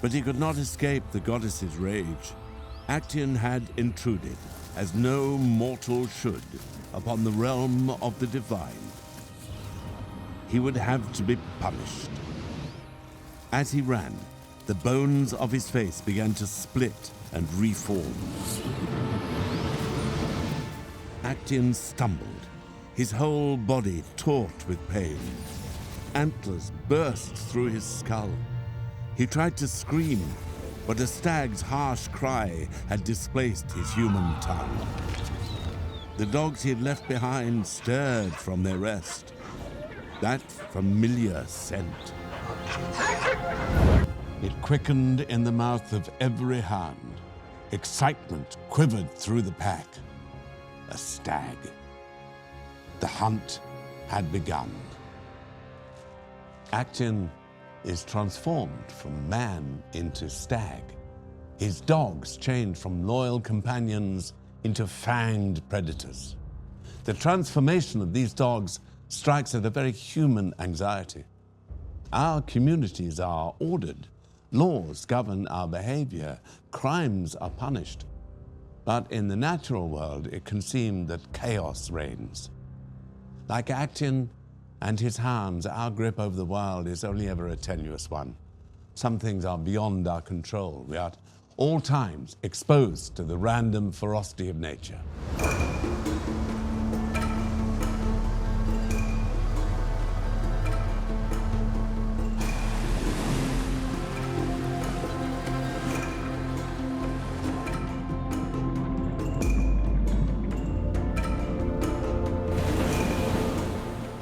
But he could not escape the goddess's rage. Actaeon had intruded, as no mortal should, upon the realm of the divine. He would have to be punished. As he ran, the bones of his face began to split and reform. Actaeon stumbled, his whole body taut with pain. Antlers burst through his skull. He tried to scream, but a stag's harsh cry had displaced his human tongue. The dogs he had left behind stirred from their rest. That familiar scent. It quickened in the mouth of every hound. Excitement quivered through the pack. A stag. The hunt had begun. Actaeon is transformed from man into stag. His dogs change from loyal companions into fanged predators. The transformation of these dogs strikes at a very human anxiety. Our communities are ordered. Laws govern our behavior. Crimes are punished. But in the natural world, it can seem that chaos reigns. Like Actaeon and his hounds, our grip over the world is only ever a tenuous one. Some things are beyond our control. We are at all times exposed to the random ferocity of nature.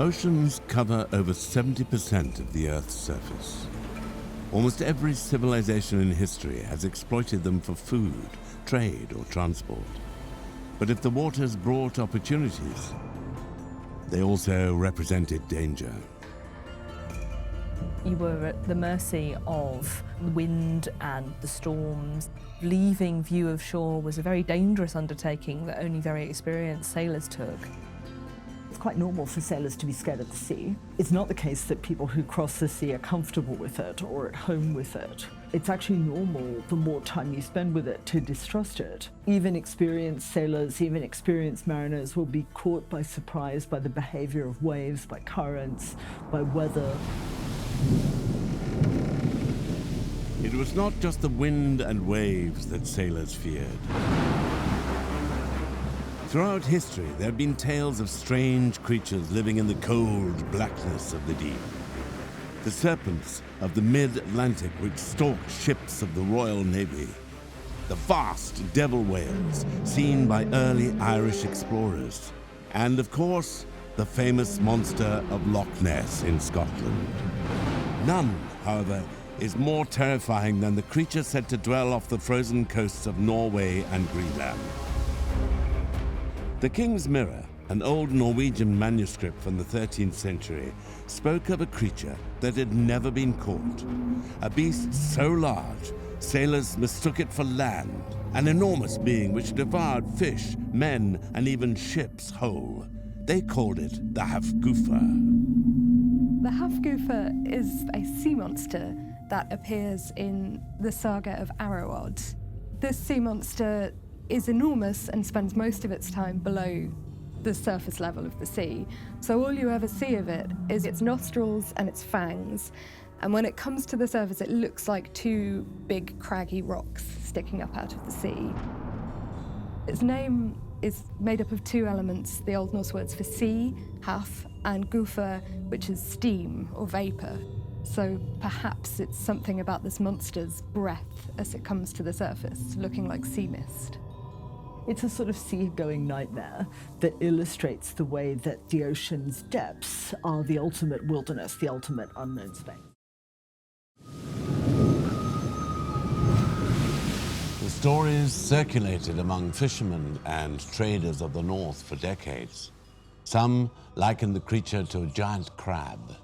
Oceans cover over 70% of the Earth's surface. Almost every civilization in history has exploited them for food, trade, or transport. But if the waters brought opportunities, they also represented danger. You were at the mercy of the wind and the storms. Leaving view of shore was a very dangerous undertaking that only very experienced sailors took. It's quite normal for sailors to be scared of the sea. It's not the case that people who cross the sea are comfortable with it or at home with it. It's actually normal, the more time you spend with it, to distrust it. Even experienced sailors, even experienced mariners will be caught by surprise by the behavior of waves, by currents, by weather. It was not just the wind and waves that sailors feared. Throughout history, there have been tales of strange creatures living in the cold blackness of the deep. The serpents of the mid-Atlantic which stalked ships of the Royal Navy. The vast devil whales seen by early Irish explorers. And of course, the famous monster of Loch Ness in Scotland. None, however, is more terrifying than the creature said to dwell off the frozen coasts of Norway and Greenland. The King's Mirror, an old Norwegian manuscript from the 13th century, spoke of a creature that had never been caught. A beast so large, sailors mistook it for land, an enormous being which devoured fish, men, and even ships whole. They called it the Hafgufa. The Hafgufa is a sea monster that appears in the Saga of Arrowod. This sea monster is enormous and spends most of its time below the surface level of the sea. So all you ever see of it is its nostrils and its fangs. And when it comes to the surface, it looks like two big craggy rocks sticking up out of the sea. Its name is made up of two elements, the Old Norse words for sea, haf, and gufa, which is steam or vapor. So perhaps it's something about this monster's breath as it comes to the surface, looking like sea mist. It's a sort of sea-going nightmare that illustrates the way that the ocean's depths are the ultimate wilderness, the ultimate unknown space. The stories circulated among fishermen and traders of the north for decades. Some likened the creature to a giant crab.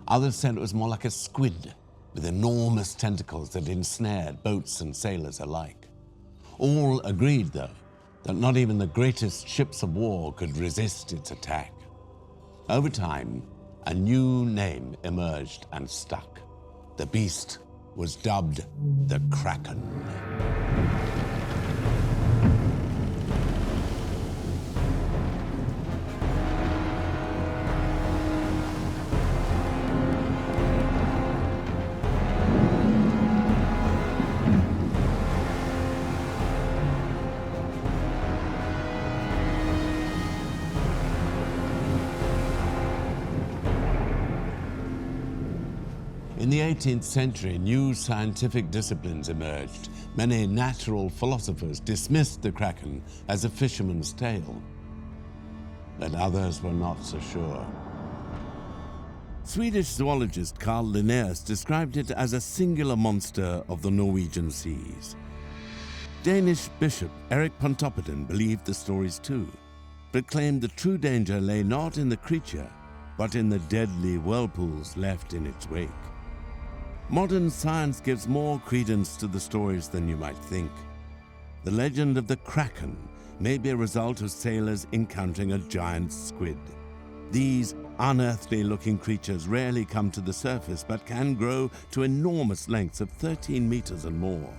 Others said it was more like a squid with enormous tentacles that ensnared boats and sailors alike. All agreed, though, that not even the greatest ships of war could resist its attack. Over time, a new name emerged and stuck. The beast was dubbed the Kraken. In the 18th century, new scientific disciplines emerged. Many natural philosophers dismissed the Kraken as a fisherman's tale. But others were not so sure. Swedish zoologist Carl Linnaeus described it as a singular monster of the Norwegian seas. Danish bishop Erik Pontoppidan believed the stories too, but claimed the true danger lay not in the creature, but in the deadly whirlpools left in its wake. Modern science gives more credence to the stories than you might think. The legend of the Kraken may be a result of sailors encountering a giant squid. These unearthly-looking creatures rarely come to the surface, but can grow to enormous lengths of 13 meters and more.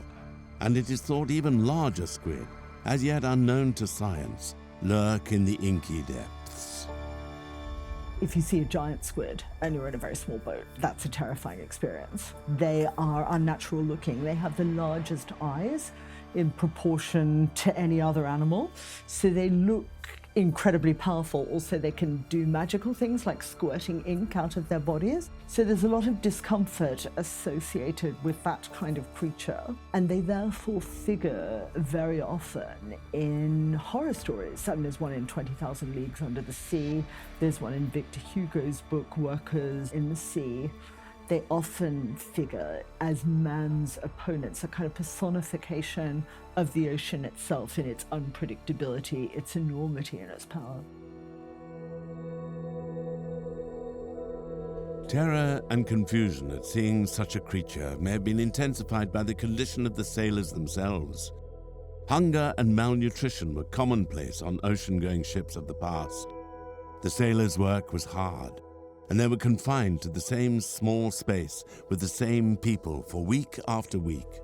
And it is thought even larger squid, as yet unknown to science, lurk in the inky depths. If you see a giant squid and you're in a very small boat, that's a terrifying experience. They are unnatural looking. They have the largest eyes in proportion to any other animal. So they look incredibly powerful. Also, they can do magical things like squirting ink out of their bodies. So there's a lot of discomfort associated with that kind of creature. And they therefore figure very often in horror stories. I mean, there's one in 20,000 Leagues Under the Sea. There's one in Victor Hugo's book, Workers in the Sea. They often figure as man's opponents, a kind of personification of the ocean itself in its unpredictability, its enormity, and its power. Terror and confusion at seeing such a creature may have been intensified by the condition of the sailors themselves. Hunger and malnutrition were commonplace on ocean-going ships of the past. The sailors' work was hard, and they were confined to the same small space with the same people for week after week.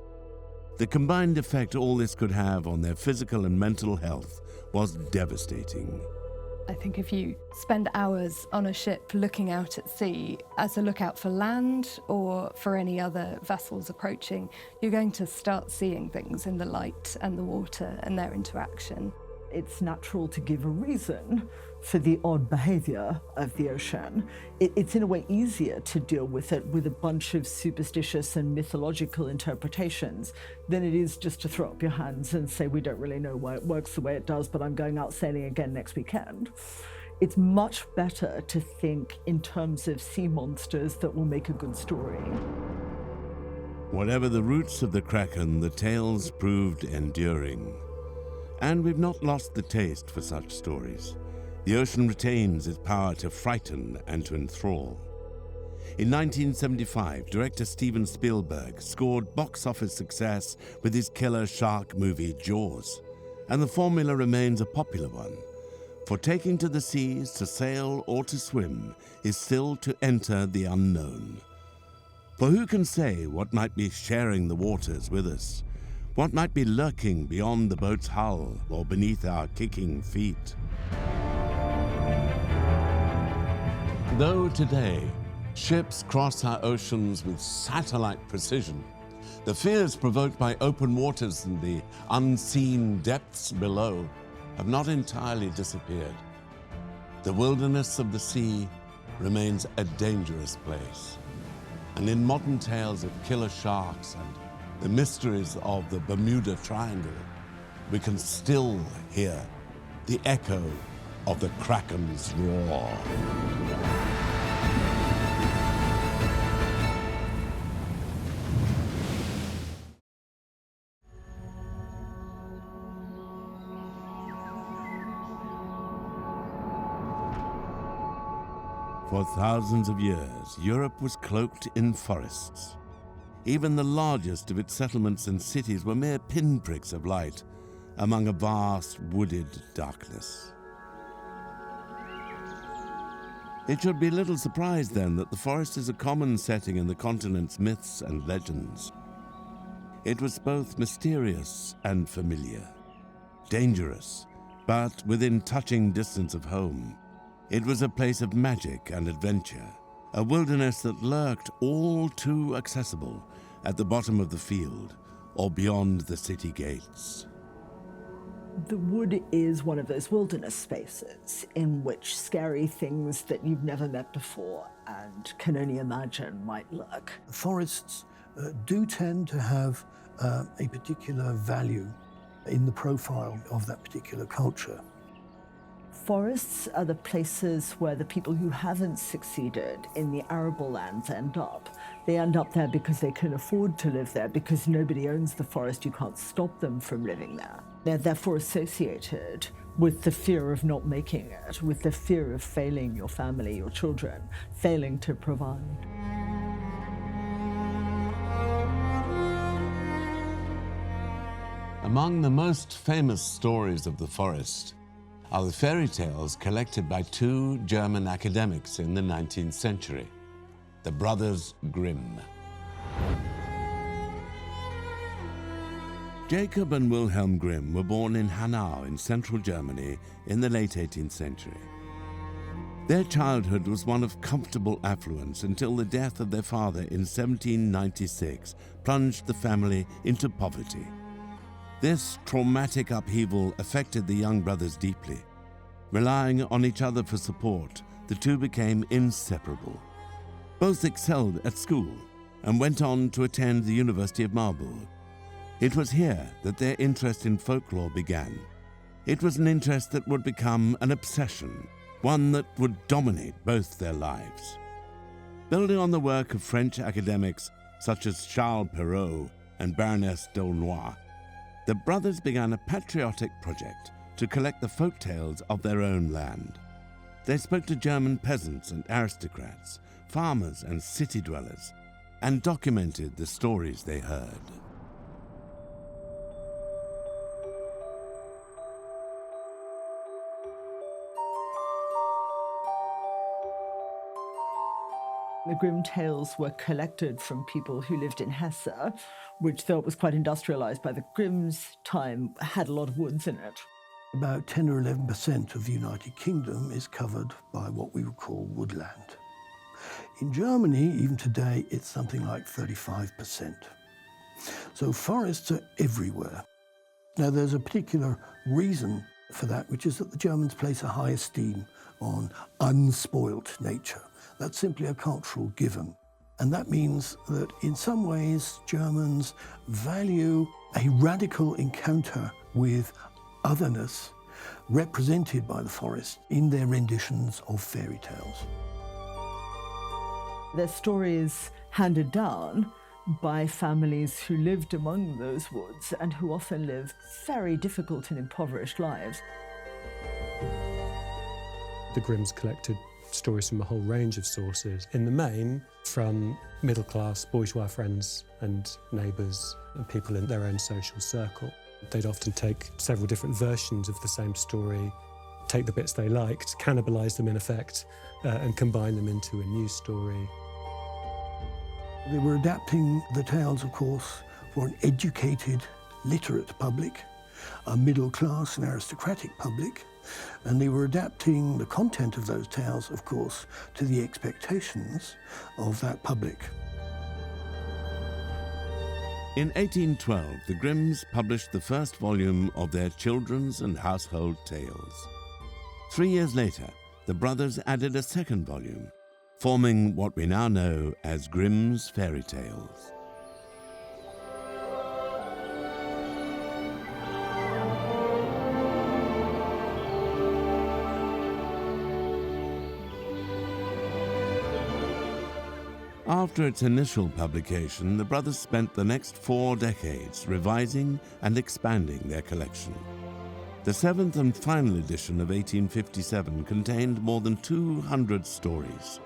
The combined effect all this could have on their physical and mental health was devastating. I think if you spend hours on a ship looking out at sea as a lookout for land or for any other vessels approaching, you're going to start seeing things in the light and the water and their interaction. It's natural to give a reason for the odd behavior of the ocean. It's in a way easier to deal with it with a bunch of superstitious and mythological interpretations than it is just to throw up your hands and say, we don't really know why it works the way it does, but I'm going out sailing again next weekend. It's much better to think in terms of sea monsters that will make a good story. Whatever the roots of the Kraken, the tales proved enduring. And we've not lost the taste for such stories. The ocean retains its power to frighten and to enthrall. In 1975, director Steven Spielberg scored box office success with his killer shark movie Jaws, and the formula remains a popular one. For taking to the seas to sail or to swim is still to enter the unknown. For who can say what might be sharing the waters with us? What might be lurking beyond the boat's hull or beneath our kicking feet? Though today, ships cross our oceans with satellite precision, the fears provoked by open waters and the unseen depths below have not entirely disappeared. The wilderness of the sea remains a dangerous place. And in modern tales of killer sharks and the mysteries of the Bermuda Triangle, we can still hear the echo of the Kraken's roar. For thousands of years, Europe was cloaked in forests. Even the largest of its settlements and cities were mere pinpricks of light among a vast wooded darkness. It should be little surprise then that the forest is a common setting in the continent's myths and legends. It was both mysterious and familiar, dangerous, but within touching distance of home. It was a place of magic and adventure, a wilderness that lurked all too accessible at the bottom of the field or beyond the city gates. The wood is one of those wilderness spaces in which scary things that you've never met before and can only imagine might lurk. Forests do tend to have a particular value in the profile of that particular culture. Forests are the places where the people who haven't succeeded in the arable lands end up. They end up there because they can afford to live there, because nobody owns the forest. You can't stop them from living there. They're therefore associated with the fear of not making it, with the fear of failing your family, your children, failing to provide. Among the most famous stories of the forest are the fairy tales collected by two German academics in the 19th century, the Brothers Grimm. Jacob and Wilhelm Grimm were born in Hanau in central Germany in the late 18th century. Their childhood was one of comfortable affluence until the death of their father in 1796 plunged the family into poverty. This traumatic upheaval affected the young brothers deeply. Relying on each other for support, the two became inseparable. Both excelled at school and went on to attend the University of Marburg. It was here that their interest in folklore began. It was an interest that would become an obsession, one that would dominate both their lives. Building on the work of French academics such as Charles Perrault and Baroness d'Aulnoy, the brothers began a patriotic project to collect the folk tales of their own land. They spoke to German peasants and aristocrats, farmers and city dwellers, and documented the stories they heard. The Grimm tales were collected from people who lived in Hesse, which, though it was quite industrialized by the Grimm's time, had a lot of woods in it. About 10 or 11% of the United Kingdom is covered by what we would call woodland. In Germany, even today, it's something like 35%. So forests are everywhere. Now, there's a particular reason for that, which is that the Germans place a high esteem on unspoilt nature. That's simply a cultural given. And that means that in some ways, Germans value a radical encounter with otherness represented by the forest in their renditions of fairy tales. Their stories handed down by families who lived among those woods and who often lived very difficult and impoverished lives. The Grimms collected stories from a whole range of sources, in the main from middle-class bourgeois friends and neighbours and people in their own social circle. They'd often take several different versions of the same story, take the bits they liked, cannibalise them in effect, and combine them into a new story. They were adapting the tales, of course, for an educated, literate public, a middle-class and aristocratic public, and they were adapting the content of those tales, of course, to the expectations of that public. In 1812, the Grimms published the first volume of their children's and household tales. 3 years later, the brothers added a second volume, forming what we now know as Grimm's Fairy Tales. After its initial publication, the brothers spent the next 4 decades revising and expanding their collection. The 7th and final edition of 1857 contained more than 200 stories.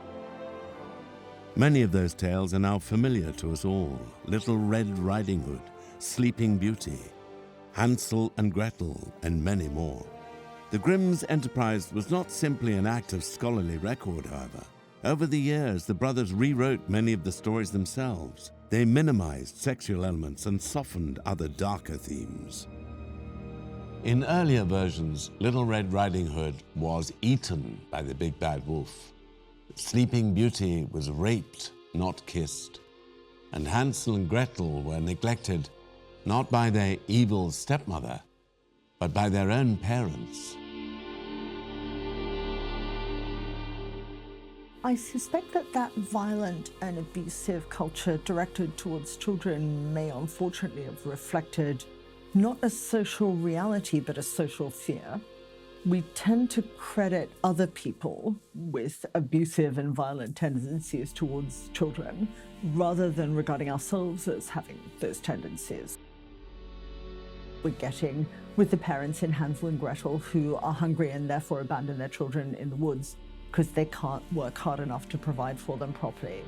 Many of those tales are now familiar to us all: Little Red Riding Hood, Sleeping Beauty, Hansel and Gretel, and many more. The Grimm's enterprise was not simply an act of scholarly record, however. Over the years, the brothers rewrote many of the stories themselves. They minimized sexual elements and softened other darker themes. In earlier versions, Little Red Riding Hood was eaten by the big bad wolf. Sleeping Beauty was raped, not kissed. And Hansel and Gretel were neglected not by their evil stepmother, but by their own parents. I suspect that violent and abusive culture directed towards children may unfortunately have reflected not a social reality, but a social fear. We tend to credit other people with abusive and violent tendencies towards children, rather than regarding ourselves as having those tendencies. We're getting with the parents in Hansel and Gretel who are hungry and therefore abandon their children in the woods because they can't work hard enough to provide for them properly.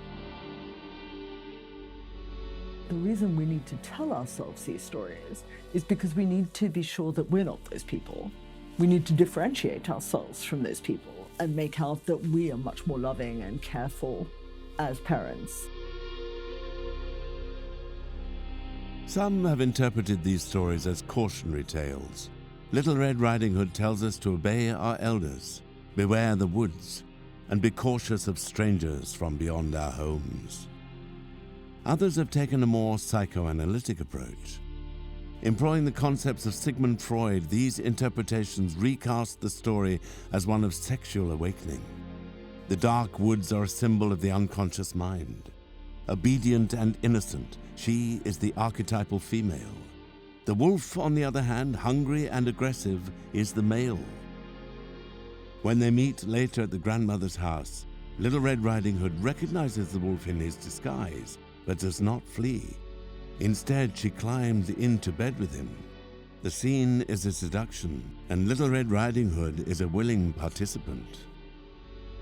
The reason we need to tell ourselves these stories is because we need to be sure that we're not those people. We need to differentiate ourselves from those people and make out that we are much more loving and careful as parents. Some have interpreted these stories as cautionary tales. Little Red Riding Hood tells us to obey our elders, beware the woods, and be cautious of strangers from beyond our homes. Others have taken a more psychoanalytic approach. Employing the concepts of Sigmund Freud, these interpretations recast the story as one of sexual awakening. The dark woods are a symbol of the unconscious mind. Obedient and innocent, she is the archetypal female. The wolf, on the other hand, hungry and aggressive, is the male. When they meet later at the grandmother's house, Little Red Riding Hood recognizes the wolf in his disguise, but does not flee. Instead, she climbs into bed with him. The scene is a seduction, and Little Red Riding Hood is a willing participant.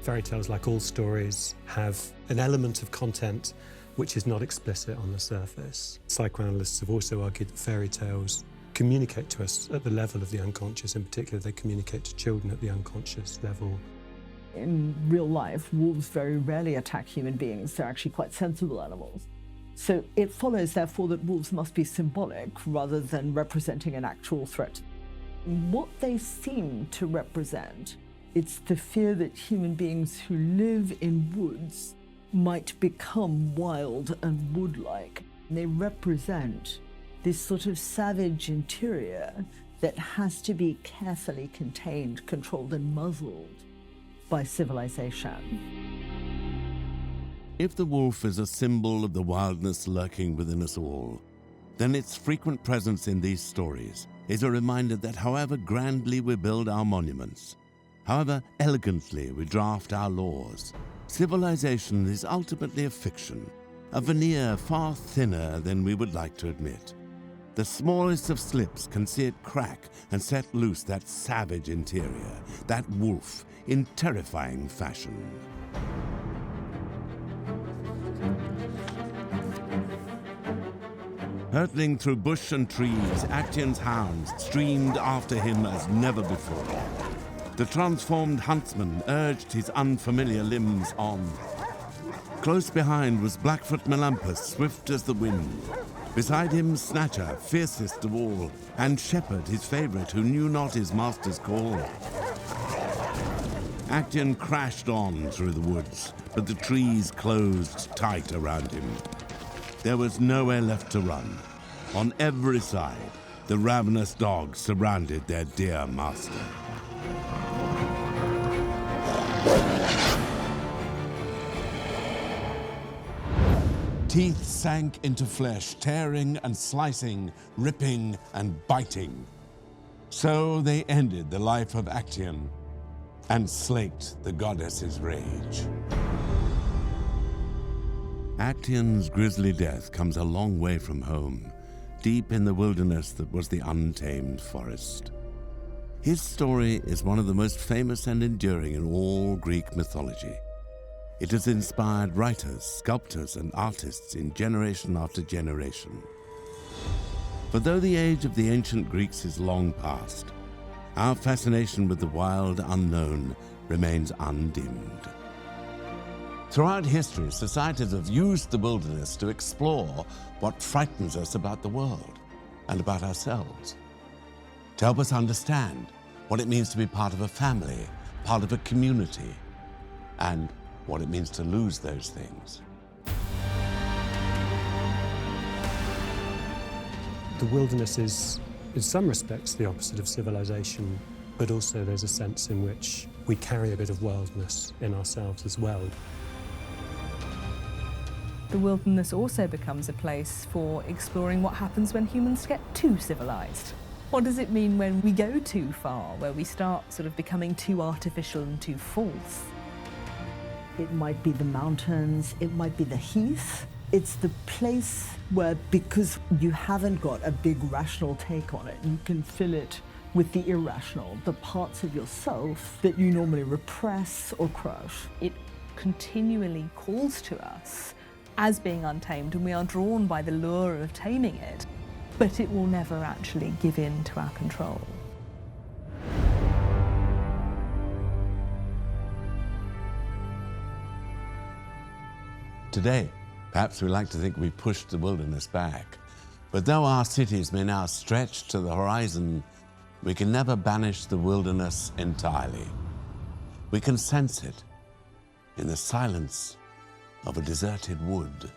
Fairy tales, like all stories, have an element of content which is not explicit on the surface. Psychoanalysts have also argued that fairy tales communicate to us at the level of the unconscious. In particular, they communicate to children at the unconscious level. In real life, wolves very rarely attack human beings. They're actually quite sensible animals. So it follows, therefore, that wolves must be symbolic rather than representing an actual threat. What they seem to represent, it's the fear that human beings who live in woods might become wild and wood-like. They represent this sort of savage interior that has to be carefully contained, controlled, and muzzled by civilization. If the wolf is a symbol of the wildness lurking within us all, then its frequent presence in these stories is a reminder that however grandly we build our monuments, however elegantly we draft our laws, civilization is ultimately a fiction, a veneer far thinner than we would like to admit. The smallest of slips can see it crack and set loose that savage interior, that wolf, in terrifying fashion. Hurtling through bush and trees, Actaeon's hounds streamed after him as never before. The transformed huntsman urged his unfamiliar limbs on. Close behind was Blackfoot Melampus, swift as the wind. Beside him, Snatcher, fiercest of all, and Shepherd, his favorite, who knew not his master's call. Actaeon crashed on through the woods, but the trees closed tight around him. There was nowhere left to run. On every side, the ravenous dogs surrounded their dear master. Teeth sank into flesh, tearing and slicing, ripping and biting. So they ended the life of Actaeon and slaked the goddess's rage. Actaeon's grisly death comes a long way from home, deep in the wilderness that was the untamed forest. His story is one of the most famous and enduring in all Greek mythology. It has inspired writers, sculptors, and artists in generation after generation. But though the age of the ancient Greeks is long past, our fascination with the wild unknown remains undimmed. Throughout history, societies have used the wilderness to explore what frightens us about the world and about ourselves, to help us understand what it means to be part of a family, part of a community, and what it means to lose those things. The wilderness is, in some respects, the opposite of civilization, but also there's a sense in which we carry a bit of wildness in ourselves as well. The wilderness also becomes a place for exploring what happens when humans get too civilized. What does it mean when we go too far, where we start sort of becoming too artificial and too false? It might be the mountains, it might be the heath. It's the place where, because you haven't got a big rational take on it, you can fill it with the irrational, the parts of yourself that you normally repress or crush. It continually calls to us as being untamed, and we are drawn by the lure of taming it, but it will never actually give in to our control. Today, perhaps we like to think we've pushed the wilderness back, but though our cities may now stretch to the horizon, we can never banish the wilderness entirely. We can sense it in the silence of a deserted wood,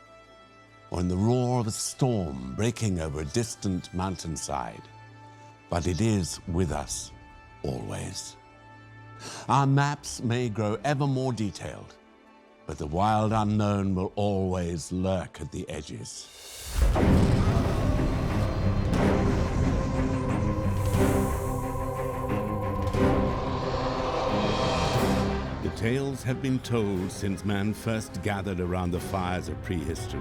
or in the roar of a storm breaking over a distant mountainside. But it is with us always. Our maps may grow ever more detailed, but the wild unknown will always lurk at the edges. The tales have been told since man first gathered around the fires of prehistory.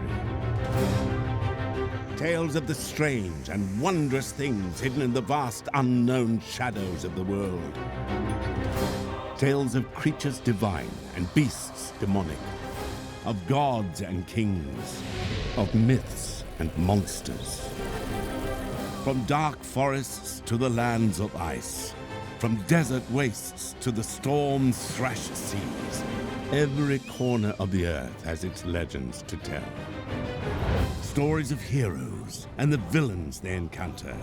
Tales of the strange and wondrous things hidden in the vast unknown shadows of the world. Tales of creatures divine and beasts demonic, of gods and kings, of myths and monsters. From dark forests to the lands of ice, From desert wastes to the storm-thrashed seas, every corner of the earth has its legends to tell. Stories of heroes and the villains they encounter,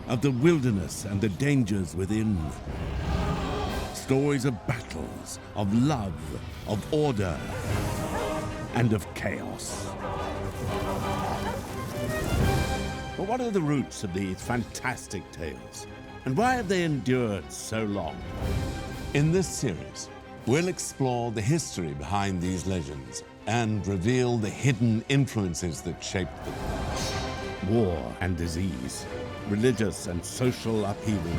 of the wilderness and the dangers within. Stories of battles, of love, of order, and of chaos. But what are the roots of these fantastic tales? And why have they endured so long? In this series, we'll explore the history behind these legends and reveal the hidden influences that shaped them. War and disease, religious and social upheaval,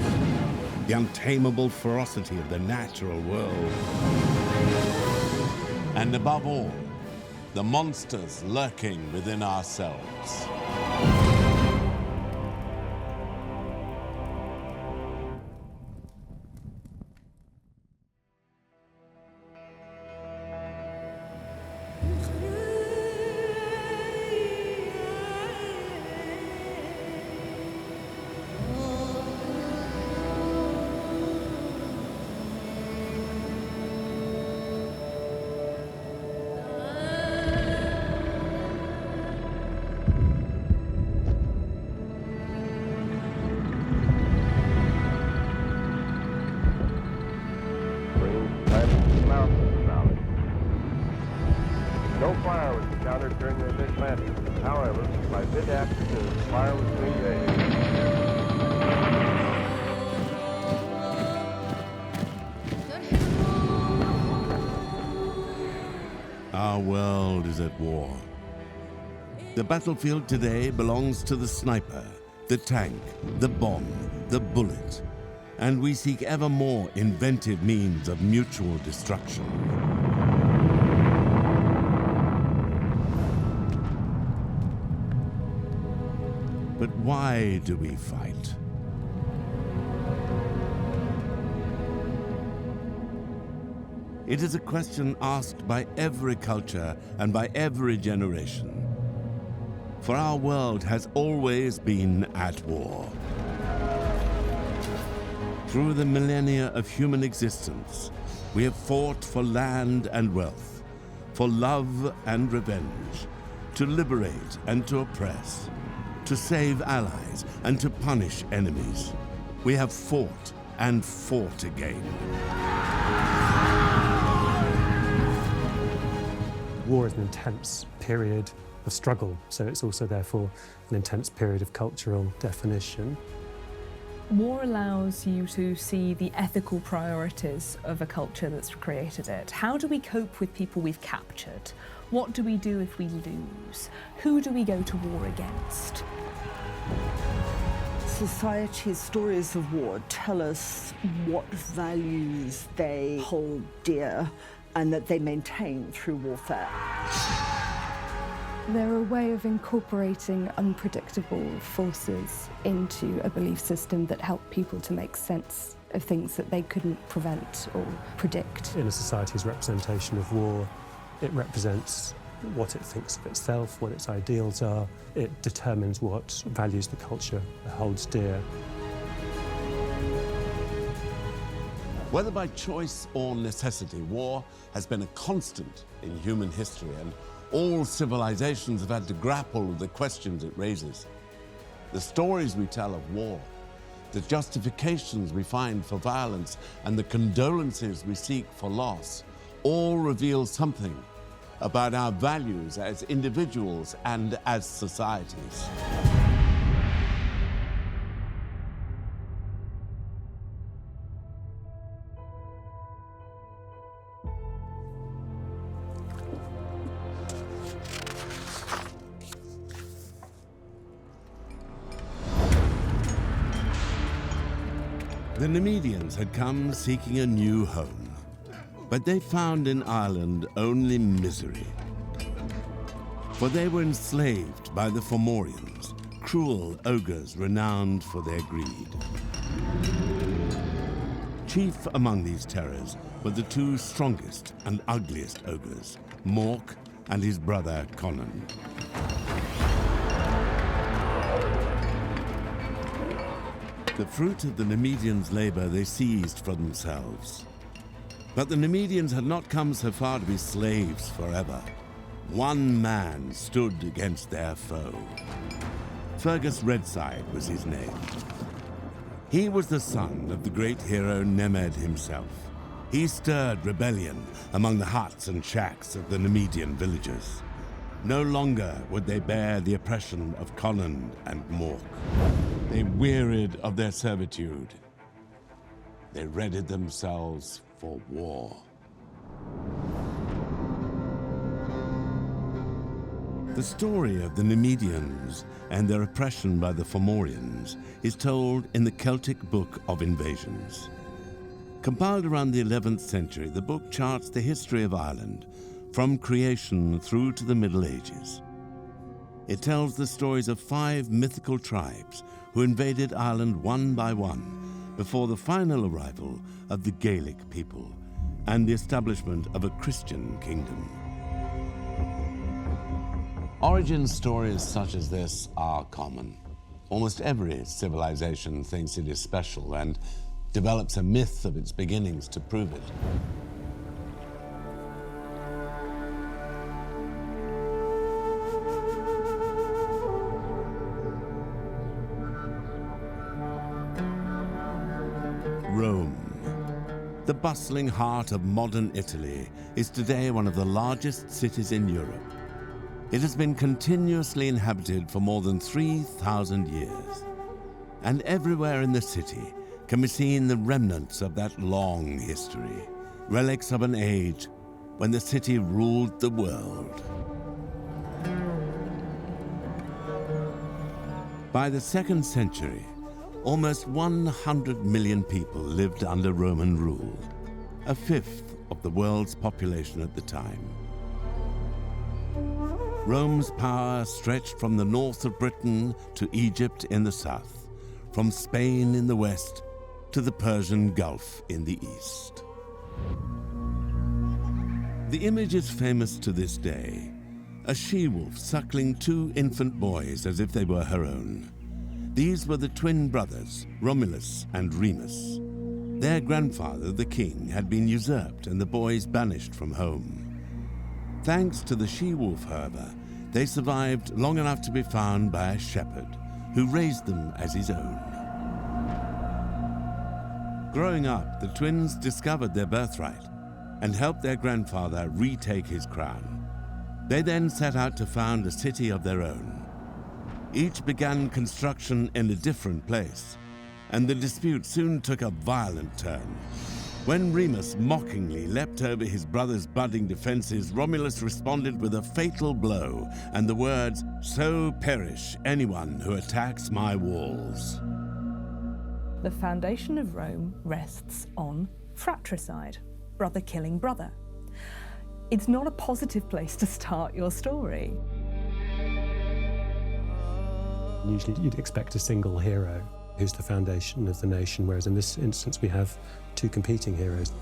the untamable ferocity of the natural world. And above all, the monsters lurking within ourselves. No fire was encountered during their big landing. However, by mid-afternoon, fire was being raised. Our world is at war. The battlefield today belongs to the sniper, the tank, the bomb, the bullet, and we seek ever more inventive means of mutual destruction. But why do we fight? It is a question asked by every culture and by every generation. For our world has always been at war. Through the millennia of human existence, we have fought for land and wealth, for love and revenge, to liberate and to oppress, to save allies and to punish enemies. We have fought and fought again. War is an intense period of struggle, so it's also therefore an intense period of cultural definition. War allows you to see the ethical priorities of a culture that's created it. How do we cope with people we've captured? What do we do if we lose? Who do we go to war against? Society's stories of war tell us what values they hold dear and that they maintain through warfare. They're a way of incorporating unpredictable forces into a belief system that help people to make sense of things that they couldn't prevent or predict. In a society's representation of war, it represents what it thinks of itself, what its ideals are. It determines what values the culture holds dear. Whether by choice or necessity, war has been a constant in human history, and all civilizations have had to grapple with the questions it raises. The stories we tell of war, the justifications we find for violence, and the condolences we seek for loss, all reveal something about our values as individuals and as societies. The Nemedians had come seeking a new home, but they found in Ireland only misery. For they were enslaved by the Fomorians, cruel ogres renowned for their greed. Chief among these terrors were the two strongest and ugliest ogres, Morte and his brother Conan. The fruit of the Nemedians' labor they seized for themselves. But the Nemedians had not come so far to be slaves forever. One man stood against their foe. Fergus Redside was his name. He was the son of the great hero Nemed himself. He stirred rebellion among the huts and shacks of the Nemedian villagers. No longer would they bear the oppression of Conan and Morte. They wearied of their servitude. They readied themselves for war. The story of the Nemedians and their oppression by the Fomorians is told in the Celtic Book of Invasions. Compiled around the 11th century, the book charts the history of Ireland from creation through to the Middle Ages. It tells the stories of 5 mythical tribes who invaded Ireland one by one before the final arrival of the Gaelic people and the establishment of a Christian kingdom. Origin stories such as this are common. Almost every civilization thinks it is special and develops a myth of its beginnings to prove it. Rome, the bustling heart of modern Italy, is today one of the largest cities in Europe. It has been continuously inhabited for more than 3,000 years. And everywhere in the city can be seen the remnants of that long history, relics of an age when the city ruled the world. By the 2nd century, almost 100 million people lived under Roman rule, a fifth of the world's population at the time. Rome's power stretched from the north of Britain to Egypt in the south, from Spain in the west to the Persian Gulf in the east. The image is famous to this day, a she-wolf suckling 2 infant boys as if they were her own. These were the twin brothers, Romulus and Remus. Their grandfather, the king, had been usurped and the boys banished from home. Thanks to the she-wolf, however, they survived long enough to be found by a shepherd who raised them as his own. Growing up, the twins discovered their birthright and helped their grandfather retake his crown. They then set out to found a city of their own. Each began construction in a different place, and the dispute soon took a violent turn. When Remus mockingly leapt over his brother's budding defenses, Romulus responded with a fatal blow and the words, "So perish anyone who attacks my walls." The foundation of Rome rests on fratricide, brother killing brother. It's not a positive place to start your story. Usually you'd expect a single hero who's the foundation of the nation, whereas in this instance we have 2 competing heroes.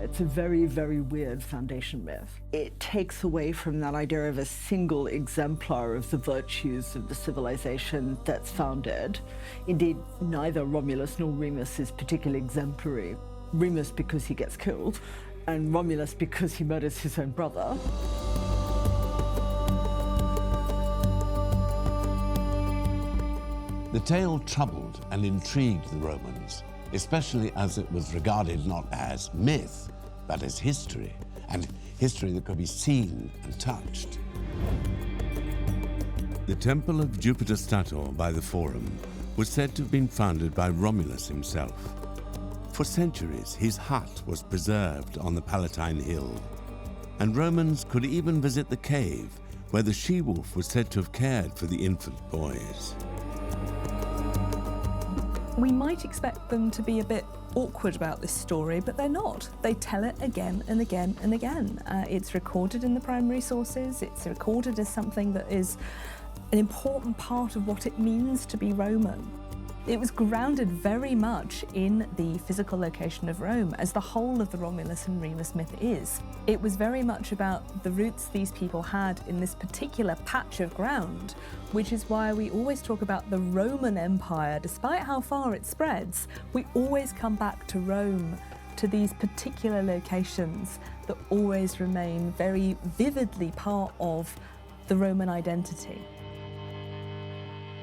It's a very, very weird foundation myth. It takes away from that idea of a single exemplar of the virtues of the civilization that's founded. Indeed, neither Romulus nor Remus is particularly exemplary. Remus because he gets killed, and Romulus because he murders his own brother. The tale troubled and intrigued the Romans, especially as it was regarded not as myth, but as history, and history that could be seen and touched. The temple of Jupiter Stator by the Forum was said to have been founded by Romulus himself. For centuries, his hut was preserved on the Palatine Hill, and Romans could even visit the cave where the she-wolf was said to have cared for the infant boys. We might expect them to be a bit awkward about this story, but they're not. They tell it again and again and again. It's recorded in the primary sources. It's recorded as something that is an important part of what it means to be Roman. It was grounded very much in the physical location of Rome, as the whole of the Romulus and Remus myth is. It was very much about the roots these people had in this particular patch of ground, which is why we always talk about the Roman Empire. Despite how far it spreads, we always come back to Rome, to these particular locations that always remain very vividly part of the Roman identity.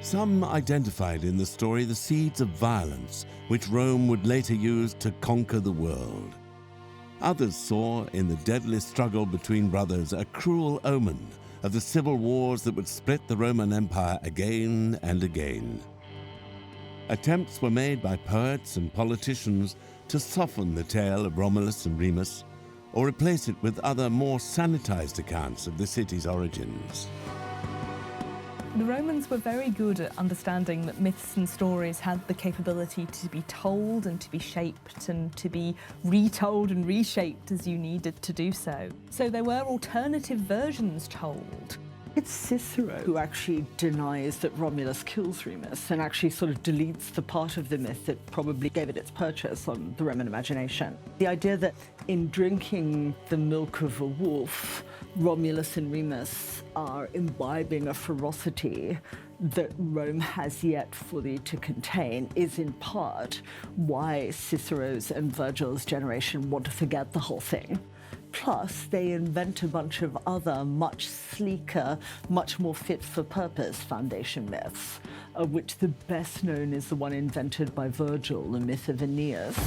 Some identified in the story the seeds of violence which Rome would later use to conquer the world. Others saw in the deadly struggle between brothers a cruel omen of the civil wars that would split the Roman Empire again and again. Attempts were made by poets and politicians to soften the tale of Romulus and Remus, or replace it with other more sanitized accounts of the city's origins. The Romans were very good at understanding that myths and stories had the capability to be told and to be shaped and to be retold and reshaped as you needed to do so. So there were alternative versions told. It's Cicero who actually denies that Romulus kills Remus and actually sort of deletes the part of the myth that probably gave it its purchase on the Roman imagination. The idea that in drinking the milk of a wolf, Romulus and Remus are imbibing a ferocity that Rome has yet fully to contain is in part why Cicero's and Virgil's generation want to forget the whole thing. Plus, they invent a bunch of other, much sleeker, much more fit-for-purpose foundation myths, of which the best known is the one invented by Virgil, the myth of Aeneas.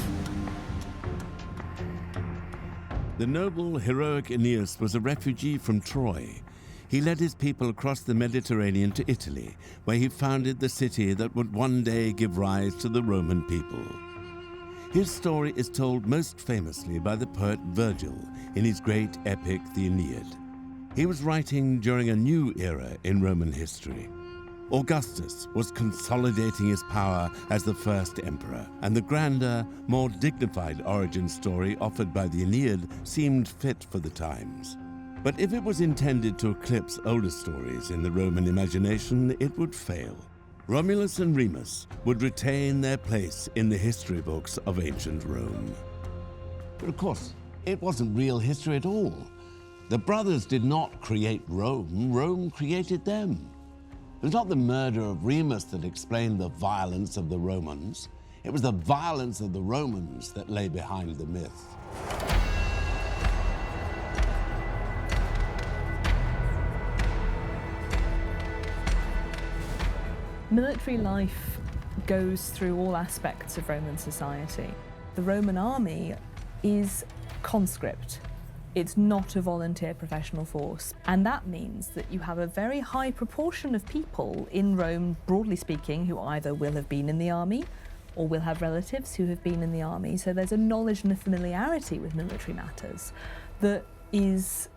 The noble, heroic Aeneas was a refugee from Troy. He led his people across the Mediterranean to Italy, where he founded the city that would one day give rise to the Roman people. His story is told most famously by the poet Virgil in his great epic, the Aeneid. He was writing during a new era in Roman history. Augustus was consolidating his power as the first emperor, and the grander, more dignified origin story offered by the Aeneid seemed fit for the times. But if it was intended to eclipse older stories in the Roman imagination, it would fail. Romulus and Remus would retain their place in the history books of ancient Rome. But of course, it wasn't real history at all. The brothers did not create Rome, Rome created them. It was not the murder of Remus that explained the violence of the Romans. It was the violence of the Romans that lay behind the myth. Military life goes through all aspects of Roman society. The Roman army is conscript. It's not a volunteer professional force. And that means that you have a very high proportion of people in Rome, broadly speaking, who either will have been in the army or will have relatives who have been in the army. So there's a knowledge and a familiarity with military matters that is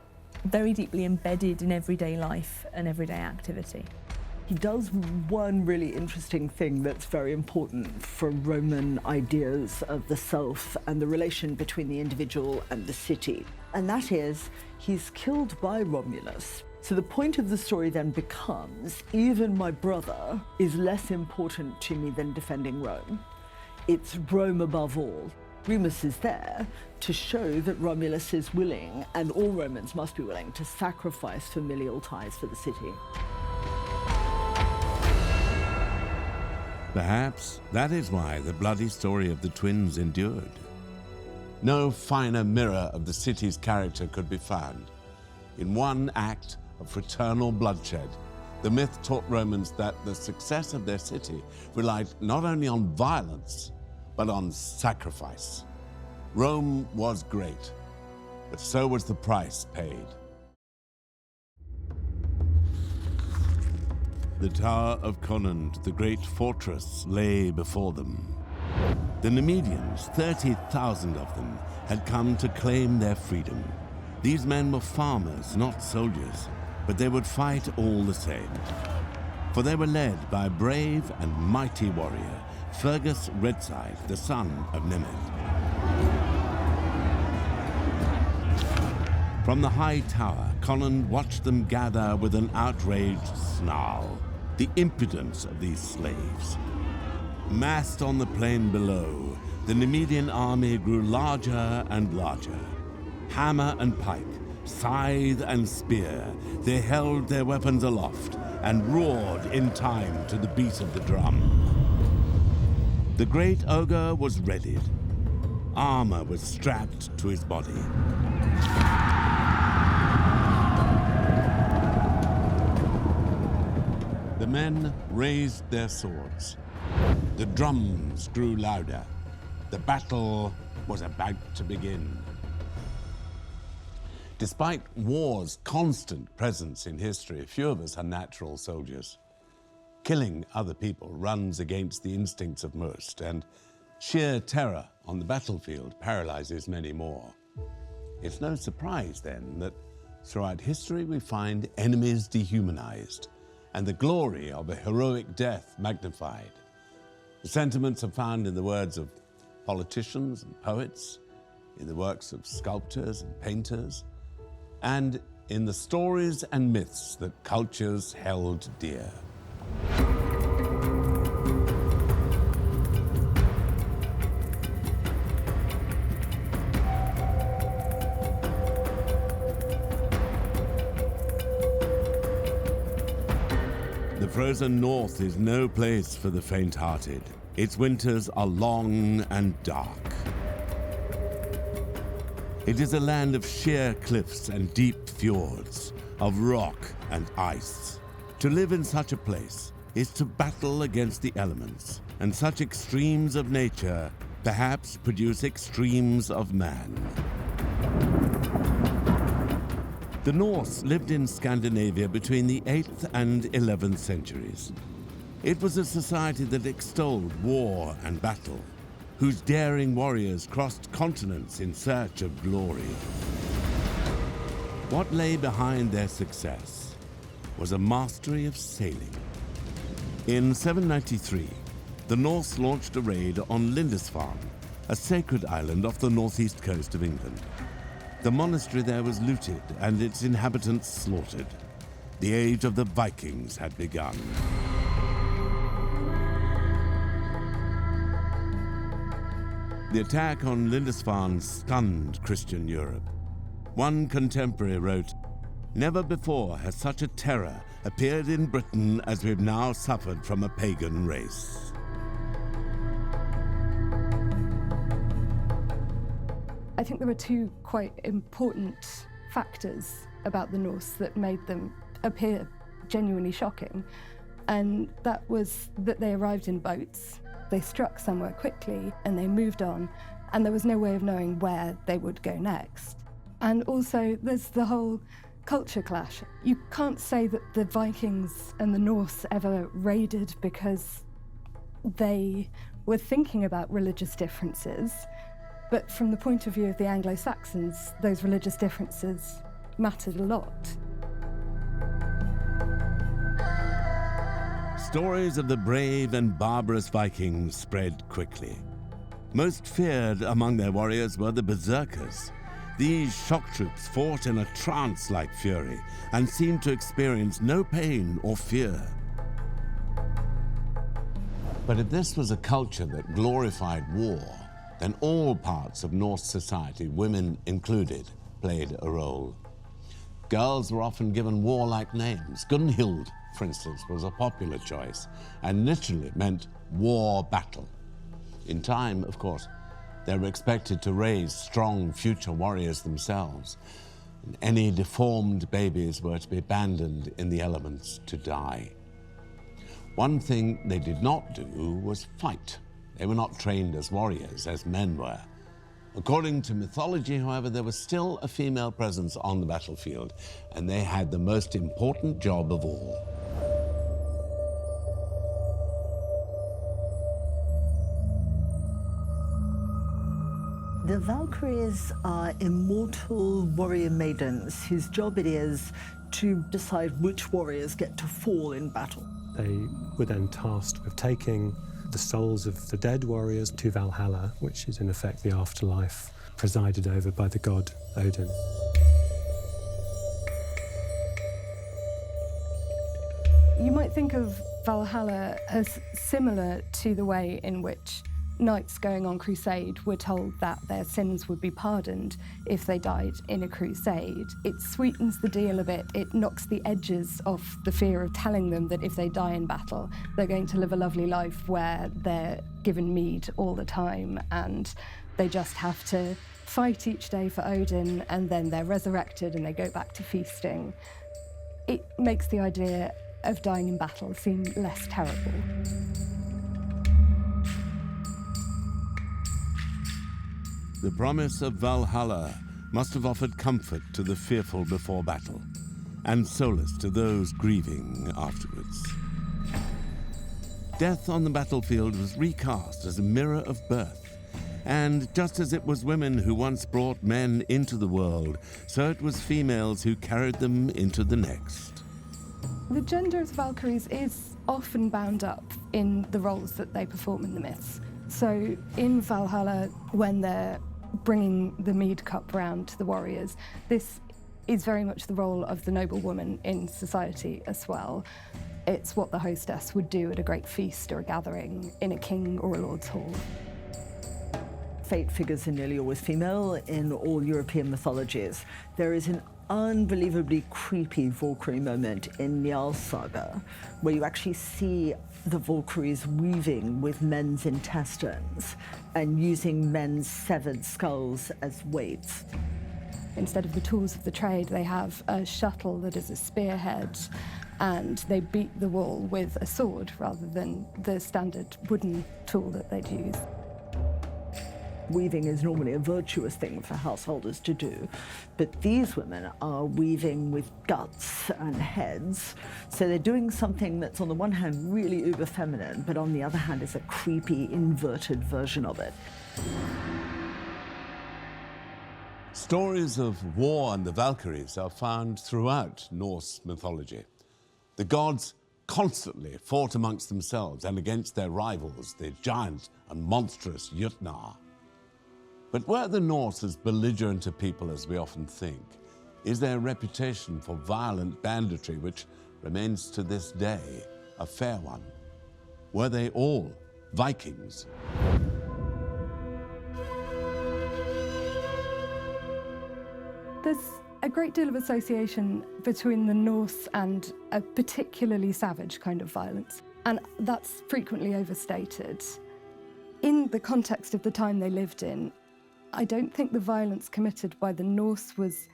very deeply embedded in everyday life and everyday activity. He does one really interesting thing that's very important for Roman ideas of the self and the relation between the individual and the city. And that is, he's killed by Romulus. So the point of the story then becomes, even my brother is less important to me than defending Rome. It's Rome above all. Remus is there to show that Romulus is willing, and all Romans must be willing, to sacrifice familial ties for the city. Perhaps that is why the bloody story of the twins endured. No finer mirror of the city's character could be found. In one act of fraternal bloodshed, the myth taught Romans that the success of their city relied not only on violence, but on sacrifice. Rome was great, but so was the price paid. The Tower of Conund, the great fortress, lay before them. The Numidians, 30,000 of them, had come to claim their freedom. These men were farmers, not soldiers, but they would fight all the same. For they were led by a brave and mighty warrior, Fergus Redside, the son of Nemeth. From the high tower, Conund watched them gather with an outraged snarl. The impudence of these slaves. Massed on the plain below, the Numidian army grew larger and larger. Hammer and pike, scythe and spear, they held their weapons aloft and roared in time to the beat of the drum. The great ogre was readied. Armor was strapped to his body. The men raised their swords. The drums grew louder. The battle was about to begin. Despite war's constant presence in history, few of us are natural soldiers. Killing other people runs against the instincts of most, and sheer terror on the battlefield paralyzes many more. It's no surprise, then, that throughout history we find enemies dehumanized and the glory of a heroic death magnified. The sentiments are found in the words of politicians and poets, in the works of sculptors and painters, and in the stories and myths that cultures held dear. The frozen north is no place for the faint-hearted. Its winters are long and dark. It is a land of sheer cliffs and deep fjords, of rock and ice. To live in such a place is to battle against the elements, and such extremes of nature perhaps produce extremes of man. The Norse lived in Scandinavia between the 8th and 11th centuries. It was a society that extolled war and battle, whose daring warriors crossed continents in search of glory. What lay behind their success was a mastery of sailing. In 793, the Norse launched a raid on Lindisfarne, a sacred island off the northeast coast of England. The monastery there was looted and its inhabitants slaughtered. The age of the Vikings had begun. The attack on Lindisfarne stunned Christian Europe. One contemporary wrote, "Never before has such a terror appeared in Britain as we've now suffered from a pagan race." I think there were two quite important factors about the Norse that made them appear genuinely shocking, and that was that they arrived in boats, they struck somewhere quickly, and they moved on, and there was no way of knowing where they would go next. And also, there's the whole culture clash. You can't say that the Vikings and the Norse ever raided because they were thinking about religious differences. But from the point of view of the Anglo-Saxons, those religious differences mattered a lot. Stories of the brave and barbarous Vikings spread quickly. Most feared among their warriors were the berserkers. These shock troops fought in a trance-like fury and seemed to experience no pain or fear. But if this was a culture that glorified war, then all parts of Norse society, women included, played a role. Girls were often given warlike names. Gunhild, for instance, was a popular choice, and literally meant war battle. In time, of course, they were expected to raise strong future warriors themselves, and any deformed babies were to be abandoned in the elements to die. One thing they did not do was fight. They were not trained as warriors, as men were. According to mythology, however, there was still a female presence on the battlefield, and they had the most important job of all. The Valkyries are immortal warrior maidens whose job it is to decide which warriors get to fall in battle. They were then tasked with taking the souls of the dead warriors to Valhalla, which is in effect the afterlife presided over by the god Odin. You might think of Valhalla is similar to the way in which knights going on crusade were told that their sins would be pardoned if they died in a crusade. It sweetens the deal a bit. It knocks the edges off the fear of telling them that if they die in battle, they're going to live a lovely life where they're given mead all the time and they just have to fight each day for Odin, and then they're resurrected and they go back to feasting. It makes the idea of dying in battle seem less terrible. The promise of Valhalla must have offered comfort to the fearful before battle, and solace to those grieving afterwards. Death on the battlefield was recast as a mirror of birth, and just as it was women who once brought men into the world, so it was females who carried them into the next. The gender of the Valkyries is often bound up in the roles that they perform in the myths. So in Valhalla, when they're bringing the mead cup round to the warriors, this is very much the role of the noble woman in society as well. It's what the hostess would do at a great feast or a gathering in a king or a lord's hall. Fate figures are nearly always female in all European mythologies. There is an unbelievably creepy Valkyrie moment in Njál's saga, where you actually see the Valkyries weaving with men's intestines and using men's severed skulls as weights. Instead of the tools of the trade, they have a shuttle that is a spearhead, and they beat the wall with a sword rather than the standard wooden tool that they'd use. Weaving is normally a virtuous thing for householders to do, but these women are weaving with guts and heads, so they're doing something that's on the one hand really uber feminine, but on the other hand is a creepy inverted version of it. Stories of war and the Valkyries are found throughout Norse mythology. The gods constantly fought amongst themselves and against their rivals, the giant and monstrous Jötnar. But were the Norse as belligerent a people as we often think? Is their reputation for violent banditry, which remains to this day, a fair one? Were they all Vikings? There's a great deal of association between the Norse and a particularly savage kind of violence, and that's frequently overstated. In the context of the time they lived in, I don't think the violence committed by the Norse was